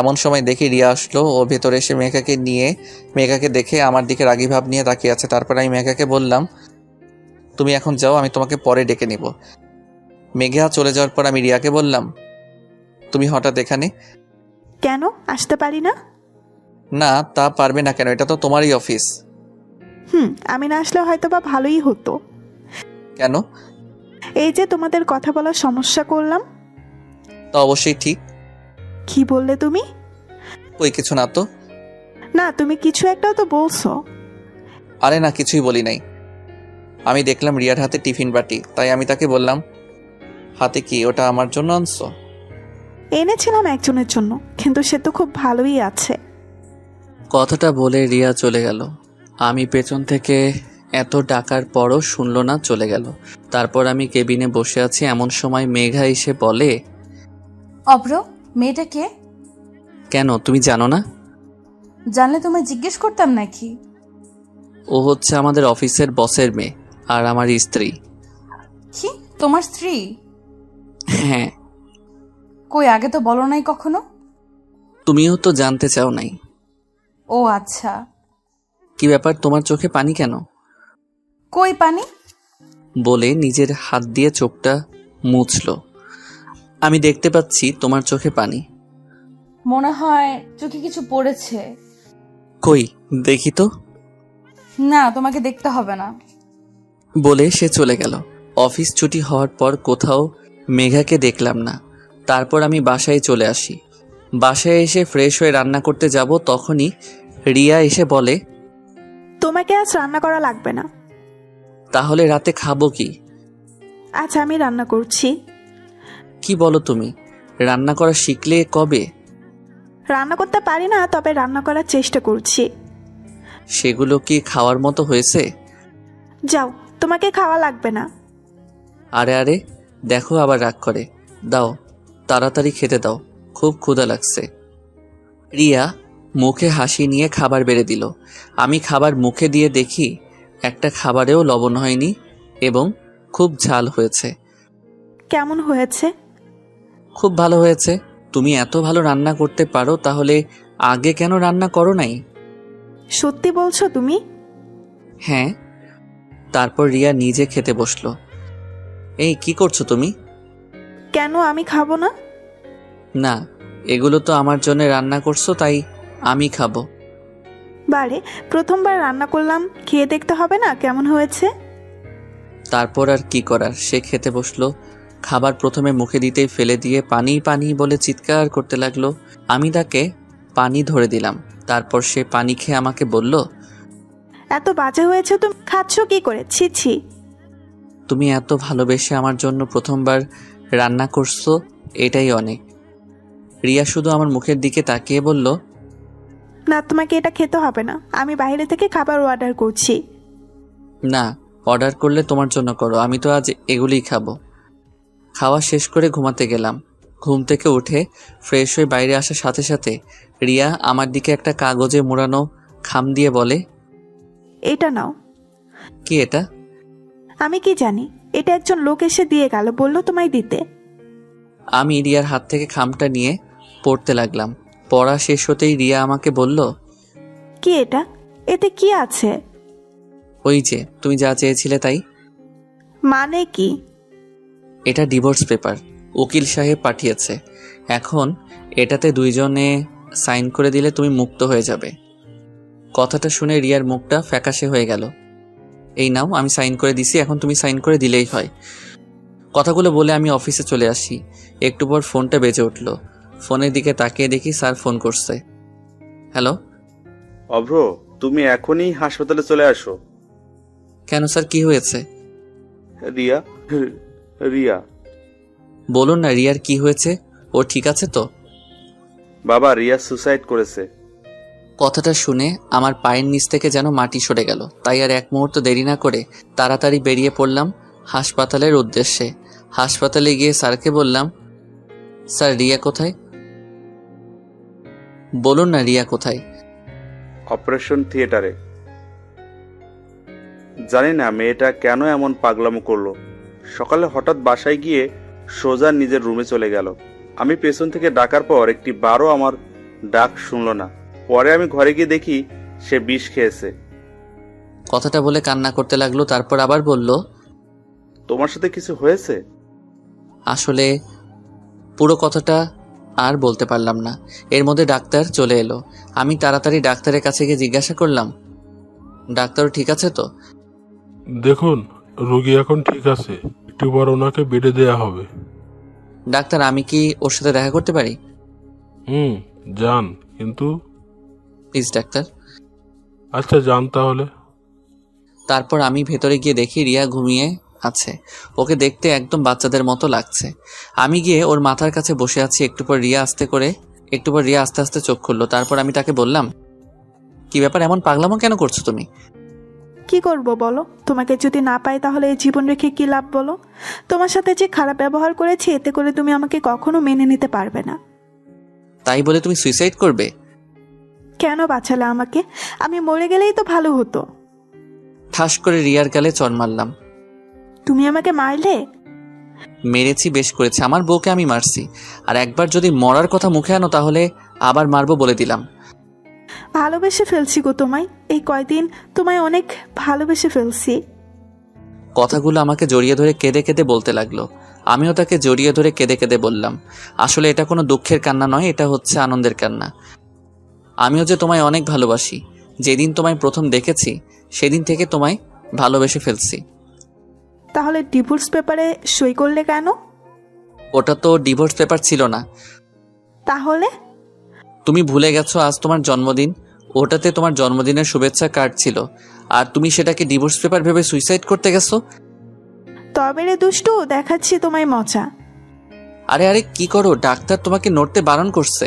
এমন সময় দেখি রিয়া আসলো। ও ভেতরে এসে মেঘাকে দেখে আমার দিকে রাগী ভাব নিয়ে তাকিয়ে আছে। তারপর আমি মেঘাকে বললাম, তুমি এখন যাও, আমি তোমাকে পরে ডেকে নিব। মেঘা চলে যাওয়ার পর আমি রিয়াকে বললাম, তুমি হঠাৎ এখানে? কেন আসতে পারি না? না, তা পারবে না কেন? এটা তো তোমারই অফিস। আমি না আসলে হয়তো বা ভালোই হতো। কেন? এই যে তোমাদের কথা বলার সমস্যা করলাম। তা অবশ্যই ঠিক। কি বললে তুমি? ওই কিছু না তো। না, তুমি কিছু একটাও তো বলছো। আরে না, কিছুই বলি নাই। আমি দেখলাম রিয়ার হাতে টিফিন বাটি, তাই আমি তাকে বললাম, হাতে কি, ওটা আমার জন্য আনছো? এনেছিলাম একজনের জন্য, কিন্তু সে তো খুব ভালোই আছে। কথাটা বলে রিয়া চলে গেল। আমি পেছন থেকে এত ডাকার পরও শুনলো না, চলে গেল। তারপর আমি কেবিনে বসে আছি, এমন সময় মেঘা এসে বলে, অব্র, মেয়েটা কে? কেন, তুমি জানো না? জানলে তোমায় জিজ্ঞেস করতাম নাকি? ও হচ্ছে আমাদের অফিসের বসের মেয়ে, আর আমার স্ত্রী। কি, তোমার স্ত্রী? হ্যাঁ। কই, আগে তো বলো নাই কখনো। তুমিও তো জানতে চাও নাই। ও আচ্ছা। কি ব্যাপার, তোমার চোখে পানি কেন? কই পানি? বলে নিজের হাত দিয়ে চোখটা মুছল। আমি দেখতে পাচ্ছি তোমার চোখে পানি। মনে হয় চোখে কিছু পড়েছে। কই দেখি তো। না, তোমাকে দেখতে হবে না। বলে সে চলে গেল। অফিস ছুটি হওয়ার পর কোথাও মেঘাকে দেখলাম না। তারপর আমি বাসায় চলে আসি। বাসায় এসে ফ্রেশ হয়ে রান্না করতে যাব, তখনই রিয়া এসে বলে, তোমাকে আজ রান্না করা লাগবে না। তাহলে রাতে খাবো কি? আচ্ছা, আমি রান্না করছি। কি বলো তুমি? রান্না করা শিখলে কবে? রান্না করতে পারি না, তবে রান্না করার চেষ্টা করছি। সেগুলো কি খাওয়ার মতো হয়েছে? যাও, তোমাকে খাওয়া লাগবে না। আরে আরে, দেখো আবার রাগ করে। দাও, তাড়াতাড়ি খেতে দাও, খুব ক্ষুধা লাগছে। রিয়া মুখে হাসি নিয়ে খাবার বেড়ে দিল। আমি খাবার মুখে দিয়ে দেখি একটা খাবারেও লবণ হয়নি এবং খুব ঝাল হয়েছে। কেমন হয়েছে? খুব ভালো হয়েছে। তুমি এত ভালো রান্না করতে পারো, তাহলে আগে কেন রান্না করো নাই? সত্যি বলছো তুমি? হ্যাঁ। তারপর রিয়া নিজে খেতে বসলো। এই কি করছো তুমি? কেন, আমি খাবো না? না, এগুলো তো আমার জন্য রান্না করছো, তাই আমি খাবো। বারে, প্রথমবার রান্না করলাম, খেয়ে দেখতে হবে না কেমন হয়েছে? তারপর আর কি করার, সে খেতে বসলো। খাবার প্রথমে মুখে দিতেই ফেলে দিয়ে পানি পানি বলে চিৎকার করতে লাগলো। আমি তাকে পানি ধরে দিলাম। তারপর সে পানি খেয়ে আমাকে বলল, এত বাজে হয়েছে, তুমি খাচ্ছ কি করে? ছি ছি। তুমি এত ভালোবেসে আমার জন্য প্রথমবার রান্না করছো, এটাই অনেক। রিয়া শুধু আমার মুখের দিকে তাকিয়ে বলল, না, তোমাকে এটা খেতে হবে না, আমি বাইরে থেকে খাবার অর্ডার করছি। না, অর্ডার করলে তোমার জন্য করো, আমি তো আজ এগুলোই খাবো। খাওয়া শেষ করে ঘুমাতে গেলাম। ঘুম থেকে উঠে ফ্রেশ হয়ে বাইরে আসার সাথে সাথে রিয়া আমার দিকে একটা কাগজে মোড়ানো খাম দিয়ে বলে, এটা নাও। কি এটা? আমি কি জানি, এটা একজন লোক এসে দিয়ে গেল, বললো তোমায় দিতে। আমি রিয়ার হাত থেকে খামটা নিয়ে পড়তে লাগলাম। পড়া শেষ হতেই রিয়া আমাকে বলল, কি এটা? এতে কি আছে? ওই যে তুমি যা চেয়েছিলে তাই। মানে কি? এটা ডিভোর্স পেপার, উকিল সাহেব পাঠিয়েছে। এখন এটাতে দুইজনে সাইন করে দিলে তুমি মুক্ত হয়ে যাবে। কথাটা শুনে রিয়ার মুখটা ফ্যাকাশে হয়ে গেল। এই নাও, আমি সাইন করে দিছি, এখন তুমি সাইন করে দিলেই হয়। কথাগুলো বলে আমি অফিসে চলে আসি। একটু পর ফোনটা বেজে উঠল। ফোনের দিকে তাকিয়ে দেখি স্যার ফোন করছে। হ্যালো। অভ্র, তুমি এখনই হাসপাতালে চলে আসো। কেন স্যার, কি হয়েছে? রিয়া রিয়া বলুন না, রিয়ার কি হয়েছে? ও ঠিক আছে তো? বাবা, রিয়া সুসাইড করেছে। কথাটা শুনে আমার পায়ের নিচ থেকে যেন মাটি সরে গেল। তাই আর এক মুহূর্ত দেরি না করে তাড়াতাড়ি বেরিয়ে পড়লাম হাসপাতালের উদ্দেশ্যে। হাসপাতালে গিয়ে স্যারকে বললাম, স্যার রিয়া কোথায়? বলুন না, রিয়া কোথায়? অপারেশন থিয়েটারে। জানি না মেয়েটা কেন এমন পাগলামো করলো। সকালে হঠাৎ বাসায় গিয়ে সোজা নিজের রুমে চলে গেল। আমি পেছন থেকে ডাকার পর একটি বারও আমার ডাক শুনলো না। পরে আমি ঘরে গিয়ে দেখি সে বিষ খেয়েছে। কথাটা বলে কান্না করতে লাগলো। তারপর আবার বলল, তোমার সাথে কিছু হয়েছে? আসলে পুরো কথাটা আর বলতে পারলাম না। এর মধ্যে ডাক্তার চলে এলো। আমি তাড়াতাড়ি ডাক্তারের কাছে গিয়ে জিজ্ঞাসা করলাম, ডাক্তারও ঠিক আছে তো? দেখুন, রোগী এখন ঠিক আছে, একটু পর ওনাকে বেডে দেয়া হবে। ডাক্তার, আমি কি ওর সাথে দেখা করতে পারি? যান, কিন্তু প্লিজ ডাক্তার। আচ্ছা, যান তাহলে। তারপর আমি ভেতরে গিয়ে দেখি রিয়া ঘুমিয়ে আছে। ওকে দেখতে একদম বাচ্চাদের মতো লাগছে। আমি গিয়ে ওর মাথার কাছে বসে আছি। একটু পর রিয়া আস্তে আস্তে চোখ খুললো। তারপর আমি তাকে বললাম, কি ব্যাপার, এমন পাগলামো কেন করছো তুমি? কি করব বলো? তোমাকে যদি না পাই তাহলে এই জীবন রেখে কি লাভ বলো? তোমার সাথে যে খারাপ ব্যবহার করেছি, এতে করে তুমি আমাকে কখনো মেনে নিতে পারবে না। তাই বলে তুমি সুইসাইড করবে? কেন বাঁচালে আমাকে? আমি মরে গেলেই তো ভালো হতো। ঠাস করে রিয়ার গালে চড় মারলাম। তুমি আমাকে মারলে? মেরেছি, বেশ করেছি। আমার বউকে আমি মারছি, আর একবার যদি মরার কথা মুখে আনো তাহলে আবার মারবো বলে দিলাম। ভালোবেসে ফেলছি গো তোমায়। এই কয়দিন তোমায় অনেক ভালোবেসে ফেলছি। কথাগুলো আমাকে জড়িয়ে ধরে কেঁদে কেঁদে বলতে লাগলো। আমিও তাকে জড়িয়ে ধরে কেঁদে কেঁদে বললাম, আসলে এটা কোনো দুঃখের কান্না নয়, এটা হচ্ছে আনন্দের কান্না। আমিও যে তোমায় অনেক ভালোবাসি। যেদিন তোমায় প্রথম দেখেছি সেদিন থেকে তোমায় ভালোবেসে ফেলছি। তাহলে ডিভোর্স পেপারে সই করলে কেন? ওটা তো ডিভোর্স পেপার ছিল না। তাহলে? তুমি ভুলে গেছো, আজ তোমার জন্মদিন। ওটাতে তোমার জন্মদিনের শুভেচ্ছা কার্ড ছিল, আর তুমি সেটাকে ডিভোর্স পেপার ভেবে সুইসাইড করতে গেছো। তবে রে দুষ্টু, দেখাচ্ছি তোমায় মজা। আরে আরে কি করো, ডাক্তার তোমাকে নড়তে বারণ করছে।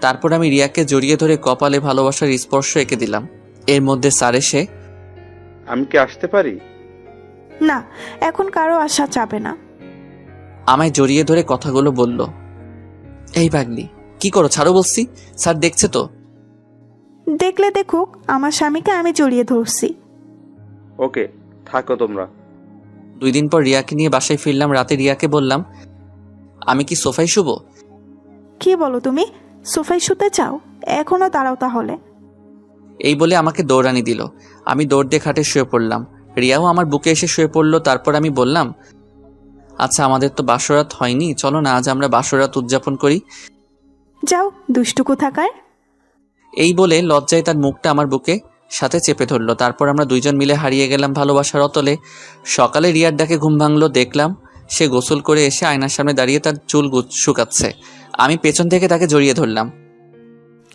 তারপর আমি রিয়াকে জড়িয়ে ধরে কপালে ভালোবাসার স্পর্শ এঁকে দিলাম। এর মধ্যে স্যার এসে, আমি কি আসতে পারি? না, এখন কারো আসা যাবে না। আমায় জড়িয়ে ধরে কথাগুলো বলল। এই পাগলি, কি করো, ছাড়ো বলছি। স্যার দেখছে তো। দেখলে দেখুক, আমার স্বামীকে আমি জড়িয়ে ধরছি। ওকে, থাকো তোমরা। 2 দিন পর রিয়াকে নিয়ে বাসায় ফিরলাম। রাতে রিয়াকে বললাম, আমি কি সোফায় শুবো? কি বলো তুমি? সোফায় শুতে চাও? এখনো দাঁড়াও তাহলে। এই বলে আমাকে দৌড়ানি দিল। আমি দৌড় দিয়ে খাটে শুয়ে পড়লাম। রিয়াও আমার বুকে এসে শুয়ে পড়লো। তারপর আমি বললাম, আচ্ছা আমাদের তো বাসরাত হয়নি, চলো না আজ আমরা বাসরাত উদযাপন করি। যাও দুষ্টু কোথাকার। এই বলে লজ্জায় তার মুখটা আমার বুকে সাথে চেপে ধরলো। তারপর আমরা দুইজন মিলে হারিয়ে গেলাম ভালোবাসার অতলে। সকালে রিয়ার ডাকে ঘুম ভাঙলো। দেখলাম সে গোসল করে এসে আয়নার সামনে দাঁড়িয়ে তার চুল শুকাচ্ছে। আমি পেছন থেকে তাকে জড়িয়ে ধরলাম।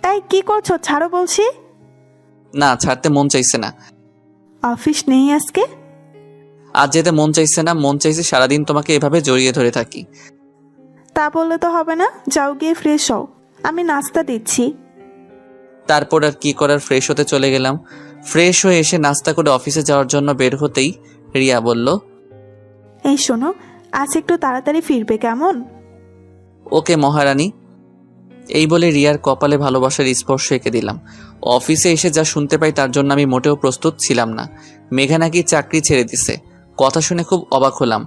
তাই কি করছো? ছাড়ো বলছি। না, ছাড়তে মন চাইছে না। অফিস নেই আজকে? আজ যেতে মন চাইছে না, মন চাইছে সারাদিন তোমাকে এভাবে জড়িয়ে ধরে থাকি। তা বললে তো হবে না, যাও গিয়ে ফ্রেশ হও, আমি নাস্তা দিচ্ছি। তারপর আর কি করার, ফ্রেশ হতে চলে গেলাম। ফ্রেশ হয়ে এসে নাস্তা করে অফিসে যাওয়ার জন্য বের হতেই রিয়া বলল, এই শোনো, আজ একটু তাড়াতাড়ি ফিরবে কেমন? ওকে মহারানী। এই বলে রিয়ার কপালে ভালোবাসার স্পর্শ এঁকে দিলাম। অফিসে এসে যা শুনতে পাই তার জন্য আমি মোটেও প্রস্তুত ছিলাম না। মেঘা নাকি চাকরি ছেড়ে দিছে। কথা শুনে খুব অবাক হলাম।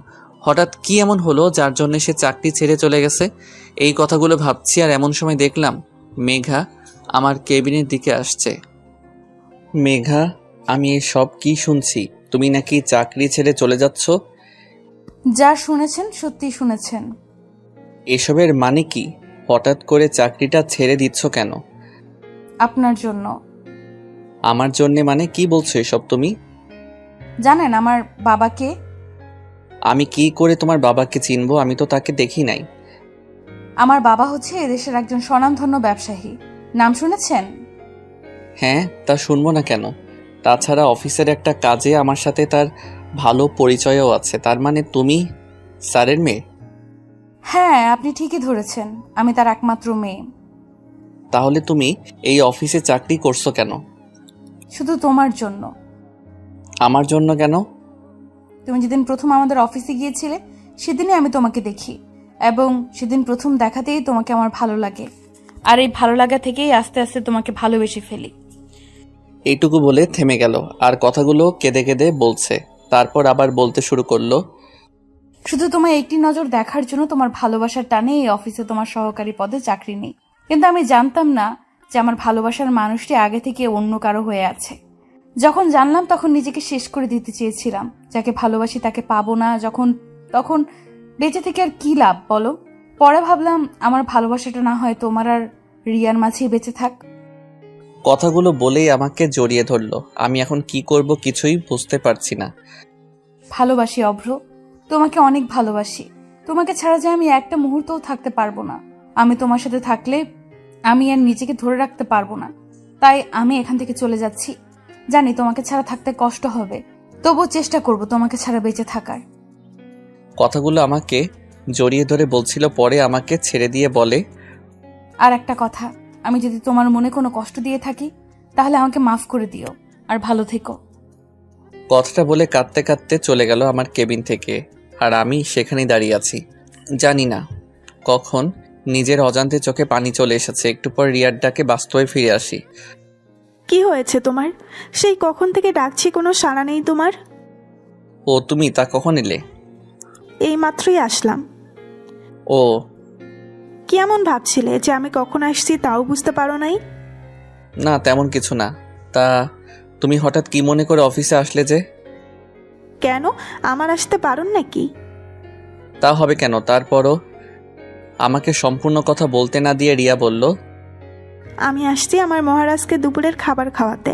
হঠাৎ কি এমন হলো যার জন্য সে চাকরি ছেড়ে চলে গেছে? এই কথাগুলো ভাবছি, আর এমন সময় দেখলাম মেঘা আমার কেবিনের দিকে আসছে। মেঘা, আমি সব কি শুনছি? তুমি নাকি চাকরি ছেড়ে চলে যাচ্ছ? যা শুনেছেন সত্যি শুনেছেন। এসবের মানে কি? হঠাৎ করে চাকরিটা ছেড়ে দিচ্ছ কেন? আপনার জন্য। আমার জন্যে মানে কি বলছো এসব তুমি? জানেন আমার বাবাকে? আমি কি করে তোমার বাবাকে চিনবো? আমি তো তাকে দেখি নাই। আমার বাবা হচ্ছে এদেশের একজন স্বনামধন্য ব্যবসায়ী। নাম শুনেছেন? হ্যাঁ, তা শুনবো না কেন? তাছাড়া অফিসের একটা কাজে আমার সাথে তার ভালো পরিচয়ও আছে। তার মানে তুমি স্যারের মেয়ে? হ্যাঁ, আপনি ঠিকই ধরেছেন, আমি তার একমাত্র মেয়ে। তাহলে তুমি এই অফিসে চাকরি করছো কেন? শুধু তোমার জন্য। আমার জন্য কেন? তুমি যেদিন প্রথম আমাদের অফিসে গিয়েছিলে সেদিনই আমি তোমাকে দেখি, এবং সেদিন প্রথম দেখাতেই তোমাকে আমার ভালো লাগে, আর এই ভালো লাগা থেকেই আস্তে আস্তে তোমাকে ভালোবেসে ফেলি। এইটুকু বলে থেমে গেল, আর কথাগুলো কেঁদে কেঁদে বলছে। তারপর আবার বলতে শুরু করলো, শুধু তোমার একটি নজর দেখার জন্য তোমার ভালোবাসার টানে এই অফিসে তোমার সহকারী পদে চাকরি নেই। কিন্তু আমি জানতাম না যে আমার ভালোবাসার মানুষটি আগে থেকে অন্য কারো হয়ে আছে। যখন জানলাম তখন নিজেকে শেষ করে দিতে চেয়েছিলাম। যাকে ভালোবাসি তাকে পাবো না তখন বেঁচে থেকে আর কি লাভ বলো? পরে ভাবলাম আমার ভালোবাসাটা না হয় তোমার আর রিয়ার মাঝেই বেঁচে থাক। কথাগুলো বলেই আমাকে জড়িয়ে ধরলো। আমি এখন কি করব কিছুই বুঝতে পারছি না। ভালোবাসি অভ্র, তোমাকে অনেক ভালোবাসি। তোমাকে ছাড়া যে আমি একটা মুহূর্তও থাকতে পারবো না। আমি তোমার সাথে থাকলে আমি আর নিজেকে ধরে রাখতে পারবো না। তাই আমি এখান থেকে চলে যাচ্ছি। জানি তোমাকে ছাড়া থাকতে কষ্ট হবে, তবুও চেষ্টা করব তোমাকে ছাড়া বেঁচে থাকার। কথাগুলো আমাকে জড়িয়ে ধরে বলছিল, পরে আমাকে ছেড়ে দিয়ে বলে, আর একটা কথা, আমি যদি তোমার মনে কোনো কষ্ট দিয়ে থাকি তাহলে আমাকে মাফ করে দিও, আর ভালো থেকো। কথাটা বলে কাঁদতে কাঁদতে চলে গেল আমার কেবিন থেকে। আর আমি সেখানেই দাঁড়িয়ে আছি। জানি না কখন নিজের অজান্তে চোখে পানি চলে এসেছে। একটু পর রিয়ার ডাকে বাস্তবে ফিরে আসি। কি হয়েছে তোমার? সেই কখন থেকে ডাকছি, কোনো সাড়া নেই তোমার। ও তুমি, তা কখন এলে? এই মাত্রই আসলাম। ও, কি এমন ভাবছিলে যে আমি কখন আসছি তাও বুঝতে পারো নাই? না তেমন কিছু না। তা তুমি হঠাৎ কি মনে করে অফিসে আসলে যে? কেন, আমার আসতে পারুন নাকি? তা হবে কেন? তারপরও আমাকে সম্পূর্ণ কথা বলতে না দিয়ে রিয়া বলল, আমি আসছি আমার মহারাজকে দুপুরের খাবার খাওয়াতে।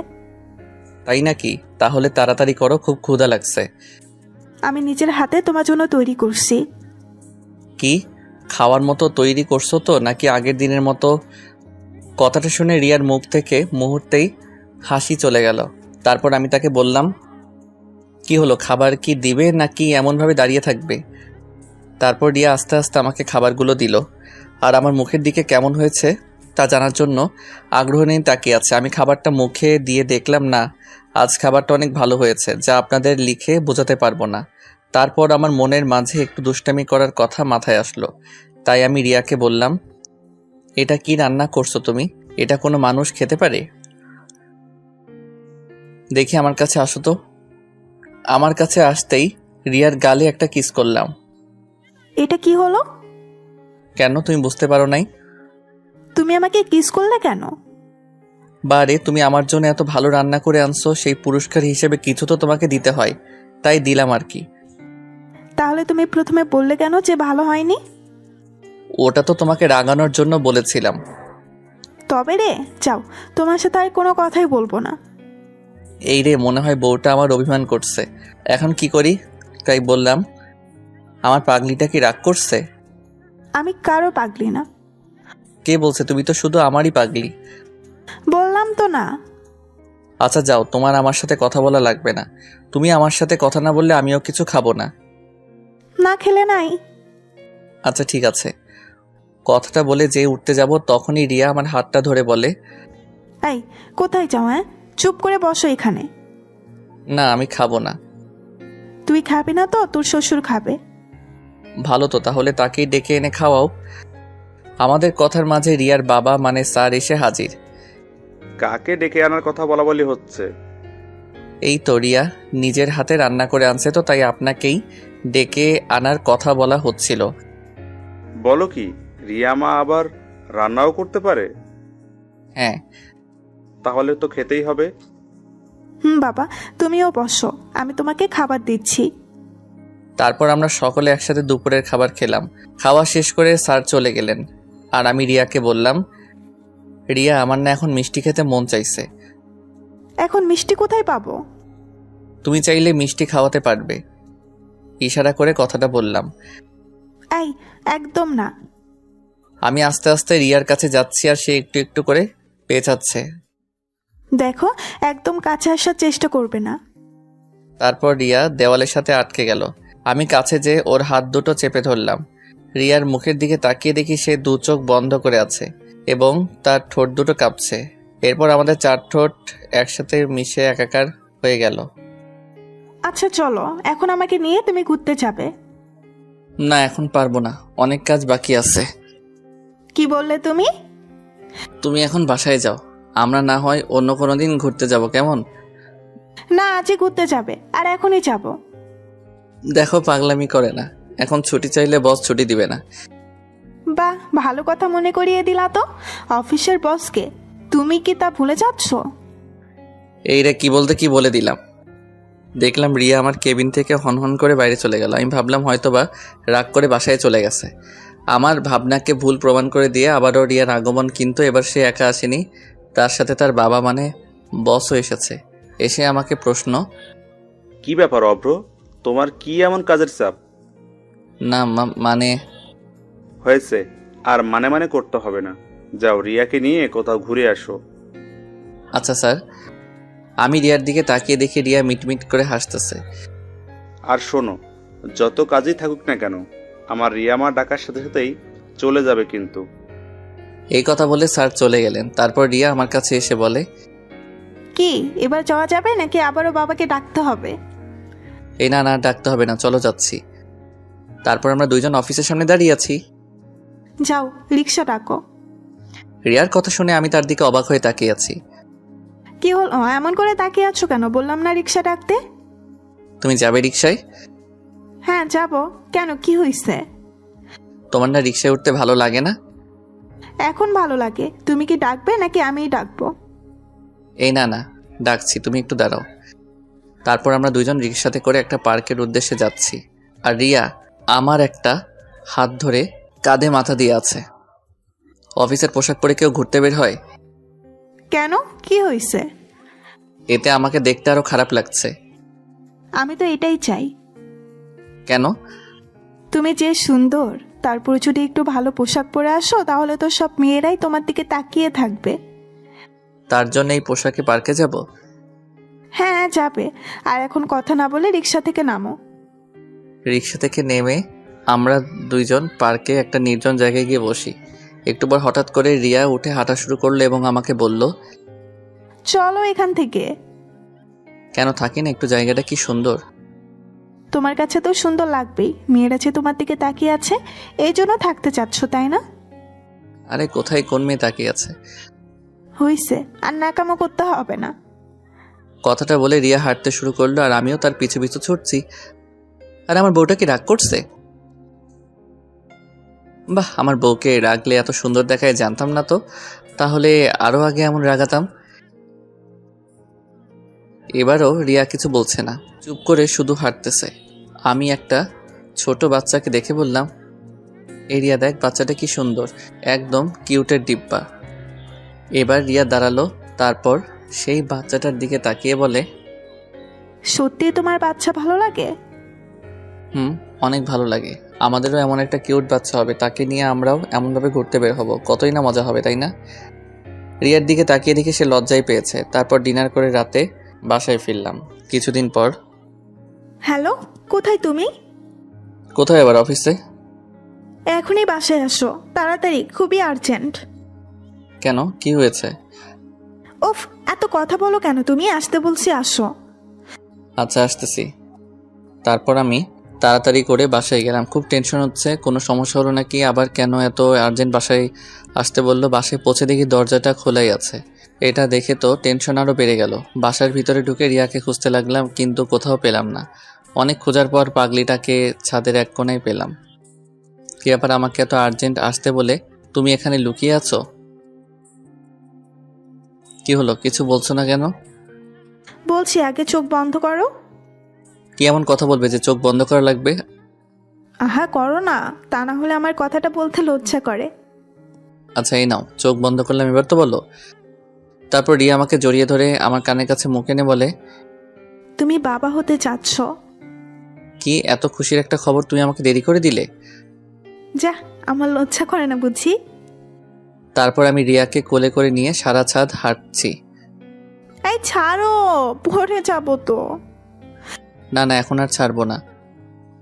তাই নাকি? তাহলে তাড়াতাড়ি করো, খুব ক্ষুধা লাগছে। আমি নিজের হাতে তোমার জন্য তৈরি করছি। কি খাওয়ার মতো তৈরি করছো তো, নাকি আগের দিনের মতো? কথাটা শুনে রিয়ার মুখ থেকে মুহূর্তেই হাসি চলে গেল। তারপর আমি তাকে বললাম, কি হলো, খাবার কি দিবে নাকি এমনভাবে দাঁড়িয়ে থাকবে? তারপর রিয়া আস্তে আস্তে আমাকে খাবারগুলো দিল, আর আমার মুখের দিকে কেমন হয়েছে তা জানার জন্য আগ্রহ নিয়ে তাকিয়ে আছে। আমি খাবারটা মুখে দিয়ে দেখলাম, না, আজ খাবারটা অনেক ভালো হয়েছে, যা আপনাদের লিখে বোঝাতে পারবো না। তারপর আমার মনের মাঝে একটু দুষ্টামি করার কথা মাথায় আসলো। তাই আমি রিয়াকে বললাম, এটা কি রান্না করছো তুমি? এটা কোনো মানুষ খেতে পারে? দেখি আমার কাছে আসো তো। আমার কাছে আসতেই রিয়ার গালে একটা কিস করলাম। এটা কি হলো? কেন, তুমি বুঝতে পারো নাই? তুমি আমাকে কিস করলে কেন? বারে, তুমি আমার জন্য এত ভালো রান্না করে আনছো, সেই পুরস্কার হিসেবে কিছু তো তোমাকে দিতে হয়, তাই দিলাম আর কি। তাহলে তুমি প্রথমে বললে কেন যে ভালো হয়নি? ওটা তো তোমাকে রাগানোর জন্য বলেছিলাম। তবে রে, যাও, তোমার সাথে আর কোনো কথাই বলবো না। এই রে, মনে হয় বউটা আমার অভিমান করছে। এখন কি করি? তাই বললাম, আমার পাগলিটা কি রাগ করছে? আমি কারো পাগলি না। কে বলছে? তুমি তো শুধু আমারই পাগলি। বললাম তো না। আচ্ছা যাও, তোমার আমার সাথে কথা বলা লাগবে না। তুমি আমার সাথে কথা না বললে আমিও কিছু খাবো না। না খেলে নাই। আচ্ছা ঠিক আছে। কথাটা বলে যে উঠতে যাব, তখনই রিয়া আমার হাতটা ধরে বলে, এই কোথায় যাও? হ্যাঁ, চুপ করে বসো এখানে। না, আমি খাবো না। তুই খাবি না তো তোর শ্বশুর খাবে। ভালো তো, তাহলে তাকেই ডেকে এনে খাওয়াও। আমাদের কথার মাঝে রিয়ার বাবা মানে স্যার এসে হাজির। কাকে ডেকে আনার কথা বলা বলি হচ্ছে? এই তো রিয়া নিজের হাতে রান্না করে আনছে, তো তাই আপনাকেই ডেকে আনার কথা বলা হচ্ছিল। বলো কি, রিয়া মা আবার রান্নাও করতে পারে? হ্যাঁ। তাহলে তো খেতেই হবে। বাবা, তুমিও বসো, আমি তোমাকে খাবার দিচ্ছি। তারপর আমরা সকলে একসাথে দুপুরের খাবার খেলাম। খাওয়া শেষ করে স্যার চলে গেলেন, আর আমি রিয়াকে বললাম, রিয়া, আমার না এখন মিষ্টি খেতে মন চাইছে। এখন মিষ্টি কোথায় পাবো? তুমি চাইলে মিষ্টি খাওয়াতে পারবে। ইশারা করে কথাটা বললাম। এই, একদম না। আমি আস্তে আস্তে রিয়ার কাছে যাচ্ছি, আর সে একটু একটু করে পেঁচাচ্ছে। দেখো, একদম কাছে আসার চেষ্টা করবে না। তারপর রিয়া দেওয়ালের সাথে আটকে গেল। আমি কাছে যেয়ে ওর হাত দুটো চেপে ধরলাম। রিয়ার মুখের দিকে তাকিয়ে দেখি সে দু চোখ বন্ধ করে আছে এবং তার ঠোঁট দুটো কাঁপছে। এরপর আমাদের 4 ঠোঁট একসাথে মিশে একাকার হয়ে গেল। আচ্ছা চলো, এখন আমাকে নিয়ে তুমি ঘুরতে যাবে। না, এখন পারবো না, অনেক কাজ বাকি আছে। কি বললে তুমি? তুমি এখন বাসায় যাও, আমরা না হয় অন্য কোনো দিন ঘুরতে যাব, কেমন? না, আজই ঘুরতে যাবে, আর এখনই যাব। দেখো, পাগলামি করে না, এখন ছুটি চাইলে বস ছুটি দিবে না। বাহ, ভালো কথা মনে করিয়ে দিলা তো। অফিসের বসকে তুমি কি তা ভুলে যাচ্ছ? এই রে, কি বলতে কি বলে দিলাম। দেখলাম রিয়া আমার কেবিন থেকে হনহন করে বাইরে চলে গেল। আমি ভাবলাম হয়তোবা রাগ করে বাসায় চলে গেছে। আমার ভাবনাকে ভুল প্রমাণ করে দিয়ে আবারও রিয়ার আগমন, কিন্তু এবার সে একা আসেনি, তার সাথে তার বাবা মানে বসও এসেছে। এসে আমাকে প্রশ্ন, কি ব্যাপার অভ্র, তোমার কি এমন কাজের চাপ? না মানে হয়েছে, আর মানে মানে করতে হবে না, যাও রিয়াকে নিয়ে কোথাও ঘুরে আসো। আচ্ছা স্যার। আমি রিয়ার দিকে তাকিয়ে দেখি রিয়া মিটমিট করে হাসতেছে। আর শোনো, যত কাজই থাকুক না কেন, আমার রিয়া মা ডাকার সাথে সাথেই চলে যাবে কিন্তু। এই কথা বলে স্যার চলে গেলেন। তারপর রিয়া আমার কাছে এসে বলে, কি এবার যাওয়া যাবে নাকি আবারও বাবাকে ডাকতে হবে? এই না না, ডাকতে হবে না, চলো যাচ্ছি। তারপর আমরা দুইজন অফিসের সামনে দাঁড়িয়ে আছি। যাও, রিক্সা ডাকো। রিয়ার কথা শুনে আমি তার দিকে অবাক হয়ে তাকিয়ে আছি। কি হলো এমন করে তাকিয়ে আছো কেন? বললাম না রিক্সা ডাকতে। তুমি যাবে রিক্সায়? হ্যাঁ যাব। কেন, কি হয়েছে? তোমার না রিক্সায় উঠতে ভালো লাগে না? এখন ভালো লাগে। তুমি কি ডাকবে নাকি আমিই ডাকবো? এই না না, ডাকছি, তুমি একটু দাঁড়াও। তারপর আমরা দুইজন রিক্সাতে করে একটা পার্কের উদ্দেশ্যে যাচ্ছি, আর রিয়া আমার একটা হাত ধরে কাঁধে মাথা দিয়ে আছে। অফিসের পোশাক পরে কেউ ঘুরতে বের হয়? কেন, কি হয়েছে? এতে আমাকে দেখতে আরো খারাপ লাগছে। আমি তো এটাই চাই। কেন? তুমি যে সুন্দর, তারপর যদি একটু ভালো পোশাক পরে আসো, তাহলে তো সব মেয়েরাই তোমার দিকে তাকিয়ে থাকবে। তার জন্য এই পোশাকে পার্কে যাব? হ্যাঁ যাবে। আর এখন কথা না বলে রিক্সা থেকে নামো। রিক্সা থেকে নেমে আমরা দুইজন পার্কে একটা নির্জন জায়গায় গিয়ে বসি। একটু পর হঠাৎ করে রিয়া উঠে হাঁটা শুরু করলো এবং আমাকে বলল, চলো এখান থেকে। কেন, থাকি না, একটু জায়গাটা কি সুন্দর। তোমার কাছে তো সুন্দর লাগবেই, মেয়েরা যে তোমার দিকে তাকিয়ে আছে, এই জন্য থাকতে চাচ্ছ, তাই না? আরে কোথায় কোন মেয়ে তাকিয়ে আছে? হইছে, আর নাকামো করতে হবে না। কথাটা বলে রিয়া হাঁটতে শুরু করলো, আর আমিও তার পিছু পিছু ছুটছি। আর আমার বউটা কি রাগ করছে? বাহ, আমার বউকে রাগলে এত সুন্দর দেখায় জানতাম না তো। তাহলে আরো আগে এমন রাগাতাম। এবারও রিয়া কিছু বলছে না, চুপ করে শুধু হাঁটতেছে। আমি একটা ছোট বাচ্চাকে দেখে বললাম, এই রিয়া দেখ, বাচ্চাটা কি সুন্দর, একদম কিউটের ডিব্বা। এবার রিয়া দাঁড়ালো, তারপর সেই বাচ্চাটার দিকে তাকিয়ে বলে, সত্যি তোমার বাচ্চা ভালো লাগে? অনেক ভালো লাগে। আমাদেরও এমন একটা কিউট বাচ্চা হবে, তাকে নিয়ে আমরাও এমনভাবে ঘুরতে বের হব, কতই না মজা হবে, তাই না? রিয়ার দিকে তাকিয়ে দেখে সে লজ্জায় পেয়েছে। তারপর ডিনার করে রাতে বাসায় ফিরলাম। কিছুদিন পর, হ্যালো, কোথায় তুমি? কোথায় আবার? অফিসে। এখনই বাসায় আসো তাড়াতাড়ি, খুবই আর্জেন্ট। কেন, কি হয়েছে? উফ, এত কথা বলো কেন তুমি? আসতে বলছি, আসো। আচ্ছা, আসতেছি। তারপর আমি তাড়াতাড়ি করে বাসায় গেলাম। খুব টেনশন হচ্ছে, কোনো সমস্যা হলো নাকি, আবার কেন এত আর্জেন্ট বাসায় আসতে বললো। বাসায় পৌঁছে দেখি দরজাটা খোলাই আছে। এটা দেখে তো টেনশন আরও বেড়ে গেল। বাসার ভিতরে ঢুকে রিয়াকে খুঁজতে লাগলাম, কিন্তু কোথাও পেলাম না। অনেক খোঁজার পর পাগলিটাকে ছাদের এক কোণায় পেলাম। কি ব্যাপার, আমাকে এত আর্জেন্ট আসতে বলে তুমি এখানে লুকিয়ে আছো? কি হলো, কিছু বলছো না কেন? বলছি আগে চোখ বন্ধ করো। কি এমন কথা বলবে যে চোখ বন্ধ করা লাগবে? আহা করো না, তা না হলে আমার কথাটা বলতে লজ্জা করে। আচ্ছা এই নাও, চোখ বন্ধ করলাম, এবার তো বলো। তারপর রিয়া আমাকে জড়িয়ে ধরে আমার কানের কাছে মুখ এনে বলে, তুমি বাবা হতে চাচ্ছ। কি এত খুশির একটা খবর তুমি আমাকে দেরি করে দিলে? যা, আমার লজ্জা করে না বুঝি। তারপর আমি রিয়াকে কোলে করে নিয়ে সারা ছাদ হাঁটছি। এই ছাড়ো, পড়ে যাবো তো। না না, এখন আর ছাড়বো না।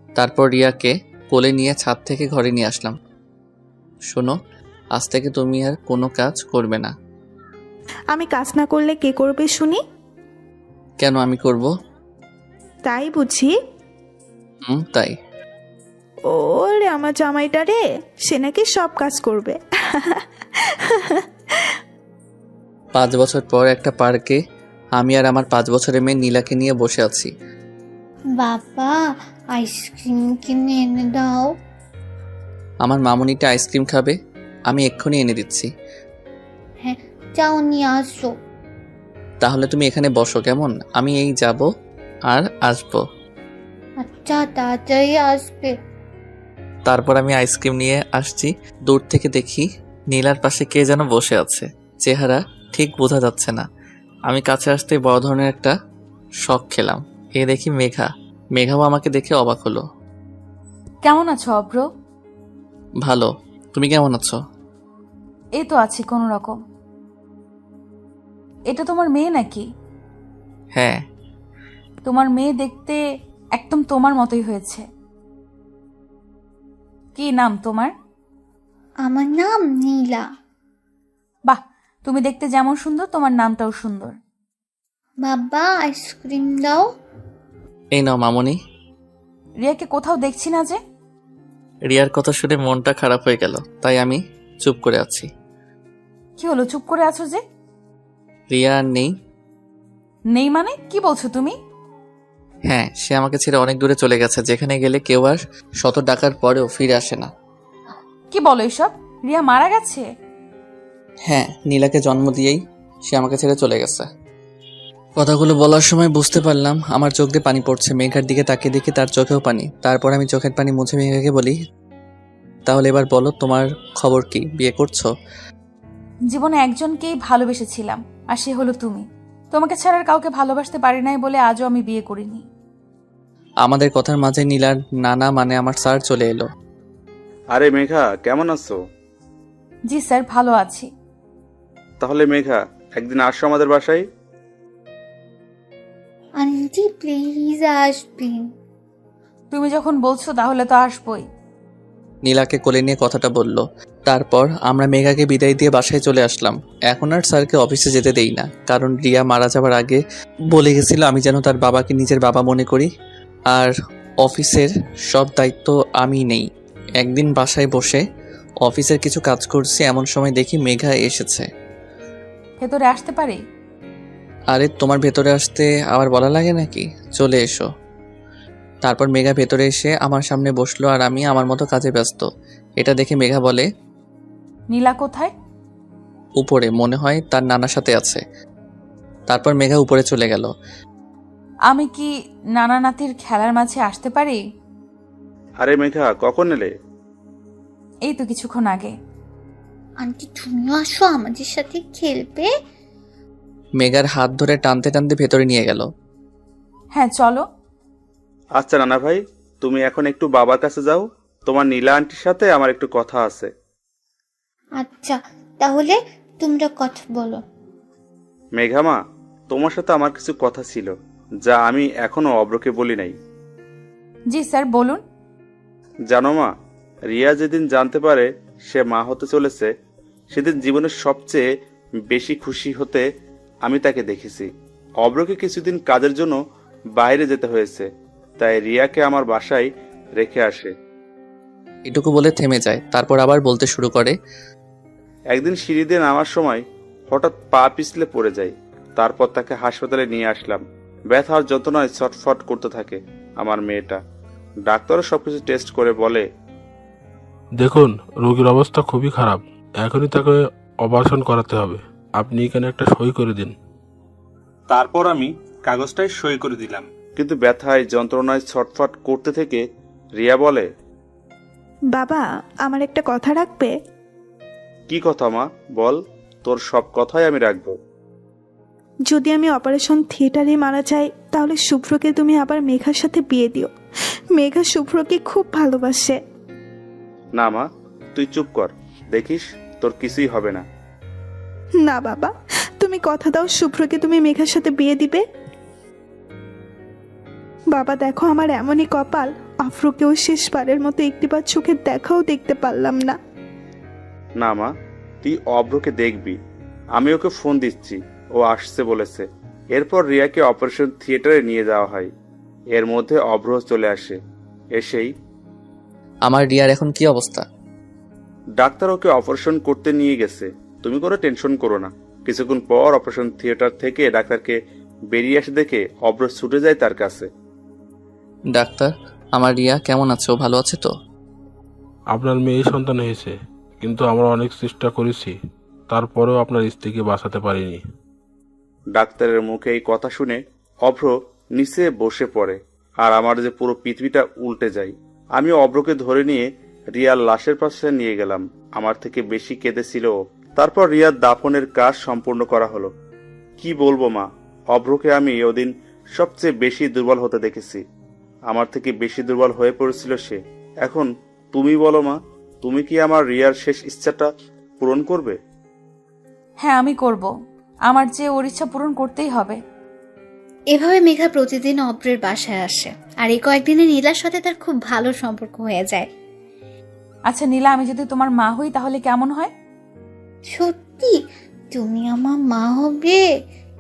তারপর রিয়াকে কোলে নিয়ে ছাদ থেকে ঘরে নিয়ে আসলাম। শোনো, আজ থেকে তুমি আর কোনো কাজ করবে না। আমি কাজ না করলে কে করবে শুনি? কেন আমি করব? তাই বুঝি? তাই। ওরে আমার জামাইটা রে, সে নাকি সব কাজ করবে। 5 বছর পর একটা পার্কে আমি আর আমার 5 বছরের মেয়ে নীলাকে নিয়ে বসে আছি। বাবা, আইসক্রিম কিনে এনে দাও। আমার মামুনিটা আইসক্রিম খাবে, আমি এক্ষুনি এনে দিচ্ছি। হ্যাঁ, যাও নিয়ে আসো। তাহলে তুমি এখানে বসো কেমন, আমি এই যাব আর আসবো। আচ্ছা, তাড়াতাড়ি আসবে। তারপর আমি আইসক্রিম নিয়ে আসছি। দূর থেকে দেখি নীলার পাশে কে যেন বসে আছে, চেহারা ঠিক বোঝা যাচ্ছে না। আমি কাছে আসতে বড় ধরনের একটা শক খেলাম। এ দেখি মেঘা। মেঘাও আমাকে দেখে অবাক হলো। কেমন আছো অব্র? ভালো, তুমি কেমন আছো? এই তো আছি কোনো রকম। এটা তোমার মেয়ে নাকি? হ্যাঁ। তোমার মেয়ে দেখতে একদম তোমার মতোই হয়েছে। কি নাম তোমার? আমার নাম নীলা। বাহ, তুমি দেখতে যেমন সুন্দর তোমার নামটাও সুন্দর। বাবা, আইসক্রিম দাও। এই নাও মামুনি। রিয়াকে কোথাও দেখছি না যে। রিয়ার কথা শুনে মনটা খারাপ হয়ে গেল, তাই আমি চুপ করে আছি। কি হলো, চুপ করে আছো যে? রিয়া আর নেই। নেই মানে কি বলছো তুমি? হ্যাঁ, সে আমাকে ছেড়ে অনেক দূরে চলে গেছে, যেখানে গেলে কেউ আর শত ডাকার পরেও ফিরে আসে না। কি বলো এসব? রিয়া মারা গেছে? হ্যাঁ, নীলাকে জন্ম দিয়েই সে আমাকে ছেড়ে চলে গেছে। কথাগুলো বলার সময় বুঝতে পারলাম আমার চোখ দিয়ে পানি পড়ছে। মেঘার দিকে তাকিয়ে দেখি তার চোখেও পানি। তারপর আমি চোখের পানি মুছে মেঘাকে বলি, তাহলে এবার বলো তোমার খবর কি, বিয়ে করছো? জীবনে একজনকেই ভালোবেসেছিলাম, আর সে হলো তুমি। তোমাকে ছাড়া আর কাউকে ভালোবাসতে পারি নাই বলে আজও আমি বিয়ে করিনি। আমাদের কথার মাঝে নীলার নানা মানে আমার স্যার চলে এলো। আরে মেঘা, কেমন আছো? জি স্যার, ভালো আছি। তাহলে মেঘা, একদিন আসো আমাদের বাসায়। আন্টি প্লিজ আসবেন। তুমি যখন বলছো তাহলে তো আসবই। নীলাকে কোলে নিয়ে কথাটা বলল। তারপর আমরা মেঘাকে বিদায় দিয়ে বাসায় চলে আসলাম। এখন আর স্যারকে অফিসে যেতে দেই না, কারণ রিয়া মারা যাবার আগে বলে গেছিল আমি যেন তার বাবাকে নিজের বাবা মনে করি, আর অফিসের সব দায়িত্ব আমি নেই। একদিন বাসায় বসে অফিসের কিছু কাজ করছি, এমন সময় দেখি মেঘা এসেছে। ভেতরে আসতে পারি? আরে তোমার ভেতরে আসতে আবার বলা লাগে নাকি, চলে এসো। তারপর মেঘা ভেতরে এসে আমার সামনে বসলো, আর আমি আমার মতো কাজে ব্যস্ত। এটা দেখে মেঘা বলে, নীলা কোথায়? উপরে, মনে হয় তার নানার সাথে আছে। তারপর মেঘা উপরে চলে গেল। আমি কি নানা নাতির খেলার মাঝে আসতে পারি? আরে মেঘা, কখন এলে? এই তো কিছুক্ষণ আগে। আন্টি তুমিও আসো, আমাদের সাথে খেলবে। মেঘার হাত ধরে টানতে টানতে ভেতরে নিয়ে গেল। হ্যাঁ চলো। আচ্ছা নানা ভাই, তুমি এখন একটু বাবার কাছে যাও, তোমার নীলা আন্টির সাথে আমার একটু কথা আছে। আচ্ছা, তাহলে তোমরা কথা বলো। মেঘা মা, তোমার সাথে আমার কিছু কথা ছিল, যা আমি এখনো অব্রকে বলি নাই। জি স্যার, বলুন। জানো মা, রিয়া যেদিন জানতে পারে সে মা হতে চলেছে, সেদিন জীবনের সবচেয়ে বেশি খুশি হতে আমি তাকে দেখেছি। অব্রকে কিছুদিন কাজের জন্য বাইরে যেতে হয়েছে, তাই রিয়াকে আমার বাসায় রেখে আসে। এটুকু বলে থেমে যায়, তারপর আবার বলতে শুরু করে, একদিন সিঁড়ি দিয়ে নামার সময় হঠাৎ পা পিছলে পড়ে যায়। তারপর তাকে হাসপাতালে নিয়ে আসলাম। ব্যথার যন্ত্রণায় ছটফট করতে থাকে আমার মেয়েটা। ডাক্তারও সবকিছু টেস্ট করে বলে, দেখুন, রোগীর অবস্থা খুবই খারাপ, এখনই তাকে অপারেশন করাতে হবে। আপনি এখানে একটা সই করে দিন। তারপর আমি কাগজটায় সই করে দিলাম। কিন্তু ব্যথায় যন্ত্রণায় ছটফট করতে থেকে রিয়া বলে, বাবা আমার একটা কথা রাখবে? কি কথা মা, বল, তোর সব কথাই আমি রাখবো। যদি আমি অপারেশন থিয়েটারে মারা যাই তাহলে শুভ্রকে তুমি আবার মেঘার সাথে বিয়ে দিও। মেঘা শুভ্রকে খুব ভালোবাসে। না মা, তুই চুপ কর, দেখিস তোর কিছুই হবে না। না বাবা, তুমি কথা দাও শুভ্রকে তুমি মেঘার সাথে বিয়ে দিবে। বাবা দেখো আমার এমনই কপাল, আফ্রোকেও শেষবারের মতো একটিবার চোখের দেখাও দেখতে পারলাম না। না মা, তুই অভ্রকে দেখবি, আমি ওকে ফোন দিচ্ছি, ও আসছে বলেছে। এরপর রিয়াকে অপারেশন থিয়েটারে নিয়ে যাওয়া হয়। এর মধ্যে অভ্র চলে আসে। এসেই, আমার রিয়ার এখন কি অবস্থা? ডাক্তার ওকে অপারেশন করতে নিয়ে গেছে, তুমি কোনো টেনশন করো না। কিছুক্ষণ পর অপারেশন থিয়েটার থেকে ডাক্তারকে বেরিয়ে আসে দেখে অভ্র ছুটে যায় তার কাছে। ডাক্তার, আমার রিয়া কেমন আছে? ও ভালো আছে তো? আপনার মেয়ে সন্তান হয়েছে, কিন্তু আমরা অনেক চেষ্টা করেছি, তারপরেও আপনার স্ত্রীকে বাঁচাতে পারিনি। ডাক্তারের মুখে এই কথা শুনে অভ্র নিচে বসে পড়ে, আর আমার যে পুরো পৃথিবীটা উল্টে যায়। আমি অভ্রকে ধরে নিয়ে রিয়ার লাশের পাশে নিয়ে গেলাম। আমার থেকে বেশি কেঁদেছিল ও। তারপর রিয়ার দাফনের কাজ সম্পূর্ণ করা হলো। কি বলবো মা, অভ্রকে আমি ওদিন সবচেয়ে বেশি দুর্বল হতে দেখেছি। আমার থেকে বেশি দুর্বল হয়ে পড়েছিল সে। এখন তুমি বলো মা, তুমি কি আমার রিয়ার শেষ ইচ্ছাটা পূরণ করবে? হ্যাঁ আমি করব, আমার যে ওর ইচ্ছা পূরণ করতেই হবে। এভাবে মেঘা প্রতিদিন অভ্রের বাসায় আসে, আর এই কয়েকদিনে নীলার সাথে তার খুব ভালো সম্পর্ক হয়ে যায়। আচ্ছা নীলা, আমি যদি তোমার মা হই তাহলে কেমন হয়? সত্যি তুমি আমার মা হবে?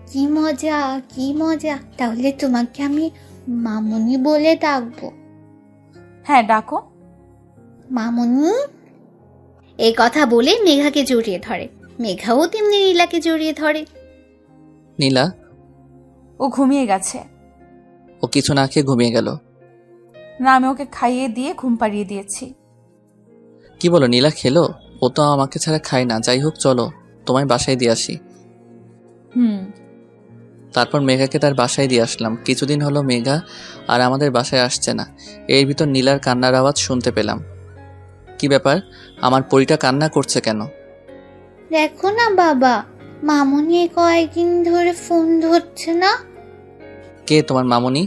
কি মজা, কি মজা। তাহলে তোমাকে আমি মামুনি বলে ডাকবো। হ্যাঁ ডাকো। মামুনি। এই কথা বলে মেঘাকে জড়িয়ে ধরে। মেঘাও তেমনি নীলাকে জড়িয়ে ধরে। নীলা? ও ঘুমিয়ে গেছে। ও কিছু না খেয়ে ঘুমিয়ে গেল? না, আমি ওকে খাইয়ে দিয়ে ঘুম পাড়িয়ে দিয়েছি। কি বলো, নীলা খেলো? ও তো আমাকে ছাড়া খায় না। যাই হোক, চলো তোমায় বাসায় দিয়ে আসি। তারপর মেঘাকে তার বাসায় দিয়ে আসলাম। কিছুদিন হলো মেঘা আর আমাদের বাসায় আসছে না। এর ভিতর নীলার কান্নার আওয়াজ শুনতে পেলাম। কি ব্যাপার, আমার পরীটা কান্না করছে কেন? দেখো না বাবা, মামুনি কয়েকদিন ধরে ফোন ধরছে না। কে তোমার মামুনি?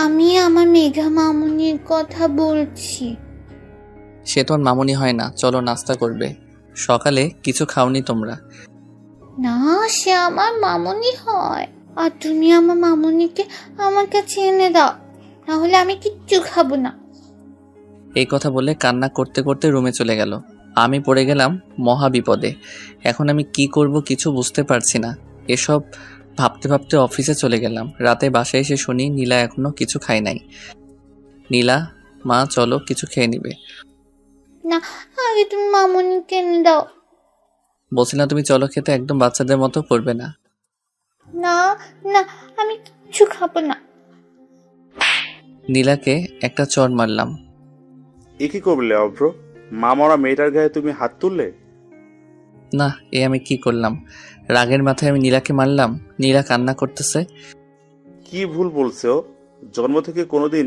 আমি আমার মেঘা মামুনির কথা বলছি। সে তোমার মামুনি হয় না। চলো নাস্তা করবে। সকালে কিছু খাওনি তোমরা? না, সে আমার মামুনি হয়। আর তুমি আমার মামুনিকে আমার কাছে এনে দাও, নাহলে আমি কিচ্ছু খাবো না। এই কথা বলে কান্না করতে করতে রুমে চলে গেল। আমি পড়ে গেলাম মহা বিপদে। এখন আমি কি করব কিছু বুঝতে পারছি না। এসব ভাবতে ভাবতে অফিসে চলে গেলাম। রাতে বাসায় এসে শুনি নীলা এখনো কিছু খায় নাই। নীলা, মা চলো কিছু খেয়ে নিবে। না, আগে তুমি মামুনিকে এনে দাও। বলছিলাম তুমি চলো খেতে, একদম বাচ্চাদের মতো করবে না। না না, আমি কিচ্ছু খাবো না। নীলাকে একটা চড় মারলাম। এ কি করলে অভ্র? মা মরা মেয়েটার গায়ে তুমি হাত তুললে? না, এ আমি কি করলাম? রাগের মাথায় আমি নীলাকে মারলাম। নীলা কান্না করতেছে। কি ভুল বলছে ও? জন্ম থেকে কোনোদিন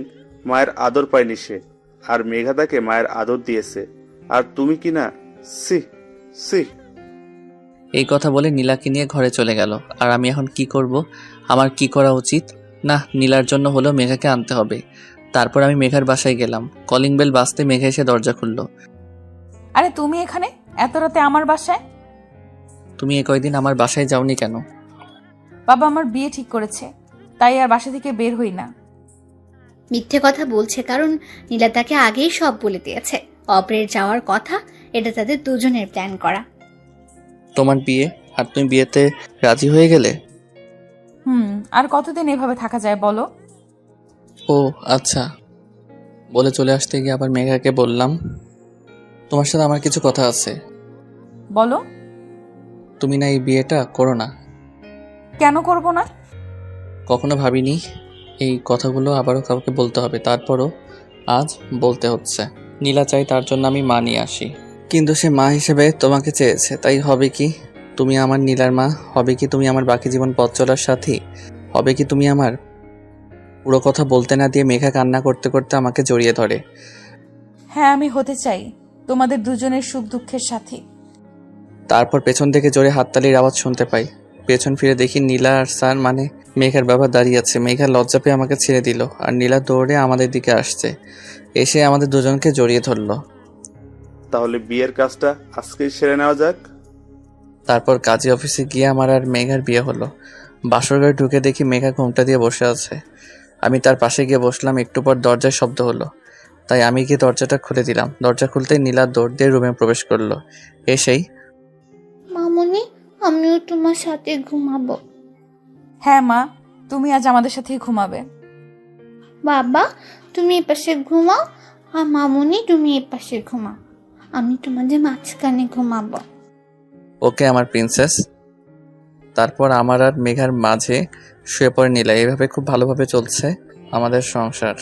মায়ের আদর পায়নি সে, আর মেঘা তাকে মায়ের আদর দিয়েছে, আর তুমি কি না? সি সি। এই কথা বলে নীলাকে নিয়ে ঘরে চলে গেল। আর আমি এখন কি করব? আমার কি করা উচিত? না, নীলার জন্য হলো মেঘাকে আনতে হবে। তারপর আমি মেঘার বাসায় গেলাম। কলিং বেল বাজতে মেঘা এসে দরজা খুললো। আরে তুমি এখানে এত রাতে আমার বাসায়? তুমি এ কয়দিন আমার বাসায় যাওনি কেন? বাবা আমার বিয়ে ঠিক করেছে, তাই আর বাসা থেকে বের হই না। মিথ্যে কথা বলছে, কারণ নীলা তাকে আগেই সব বলে দিয়েছে অপরের যাওয়ার কথা। এটা তাদের দুজনের প্ল্যান করা। তোমার বিয়ে, আর তুমি বিয়েতে রাজি হয়ে গেলে? আর কতদিন এভাবে থাকা যায় বলো? ও আচ্ছা। বলে চলে আসতে গিয়ে আবার মেঘাকে বললাম, তোমার সাথে আমার কিছু কথা আছে। বলো। তুমি না এই বিয়েটা করো না? কেন করব না? কখনো ভাবিনি এই কথাগুলো আবারও কাউকে বলতে হবে, তারপরও আজ বলতে হচ্ছে। নীলা চাই তার জন্য আমি মা নিয়ে আসি, কিন্তু সে মা হিসেবে তোমাকে চেয়েছে, তাই হবে কি তুমি আমার নীলার মা? হবে কি তুমি আমার বাকি জীবন পথ চলার সাথী? হবে কি তুমি আমার? পুরো কথা বলতে না দিয়ে মেঘা কান্না করতে করতে আমাকে জড়িয়ে ধরে। হ্যাঁ, আমি হতে চাই তোমাদের দুজনের সুখ দুঃখের সাথী। তারপর পেছন থেকে জোরে হাততালির আওয়াজ শুনতে পাই। পেছন ফিরে দেখি নীলা আর স্যার মানে মেঘার বাবা দাঁড়িয়ে আছে। মেঘা লজ্জা পেয়ে আমাকে ছেড়ে দিল আর নীলা দৌড়ে আমাদের দিকে আসছে, এসে আমাদের দুজনকে জড়িয়ে ধরলো। তাহলে বিয়ের কাজটা আজকেই সেরে নেওয়া যাক। তারপর কাজী অফিসে গিয়ে আমার আর মেঘার বিয়ে হলো। বাসর ঘরে ঢুকে দেখি মেঘা ঘোমটা দিয়ে বসে আছে। আমি তার পাশে গিয়ে বসলাম। একটু পর দরজায় শব্দ হলো, তাই আমি গিয়ে দরজাটা খুলে দিলাম। দরজা খুলতেই নীলা দৌড় দিয়ে রুমে প্রবেশ করলো। এসেই, মামুনি, আমিও তোমার সাথে ঘুমাবো। হ্যাঁ মা, তুমি আজ আমাদের সাথেই ঘুমাবে। বাবা, তুমি এপাশে ঘুমাও, আর মামুনি তুমি এপাশে ঘুমাও। আমি তোমাদের মাঝখানে ঘুমাবো। ওকে আমার প্রিন্সেস। তারপর আমার আর মেঘার মাঝে শুয়ে পড়ে নীলা। এইভাবে খুব ভালোভাবে চলছে আমাদের সংসার।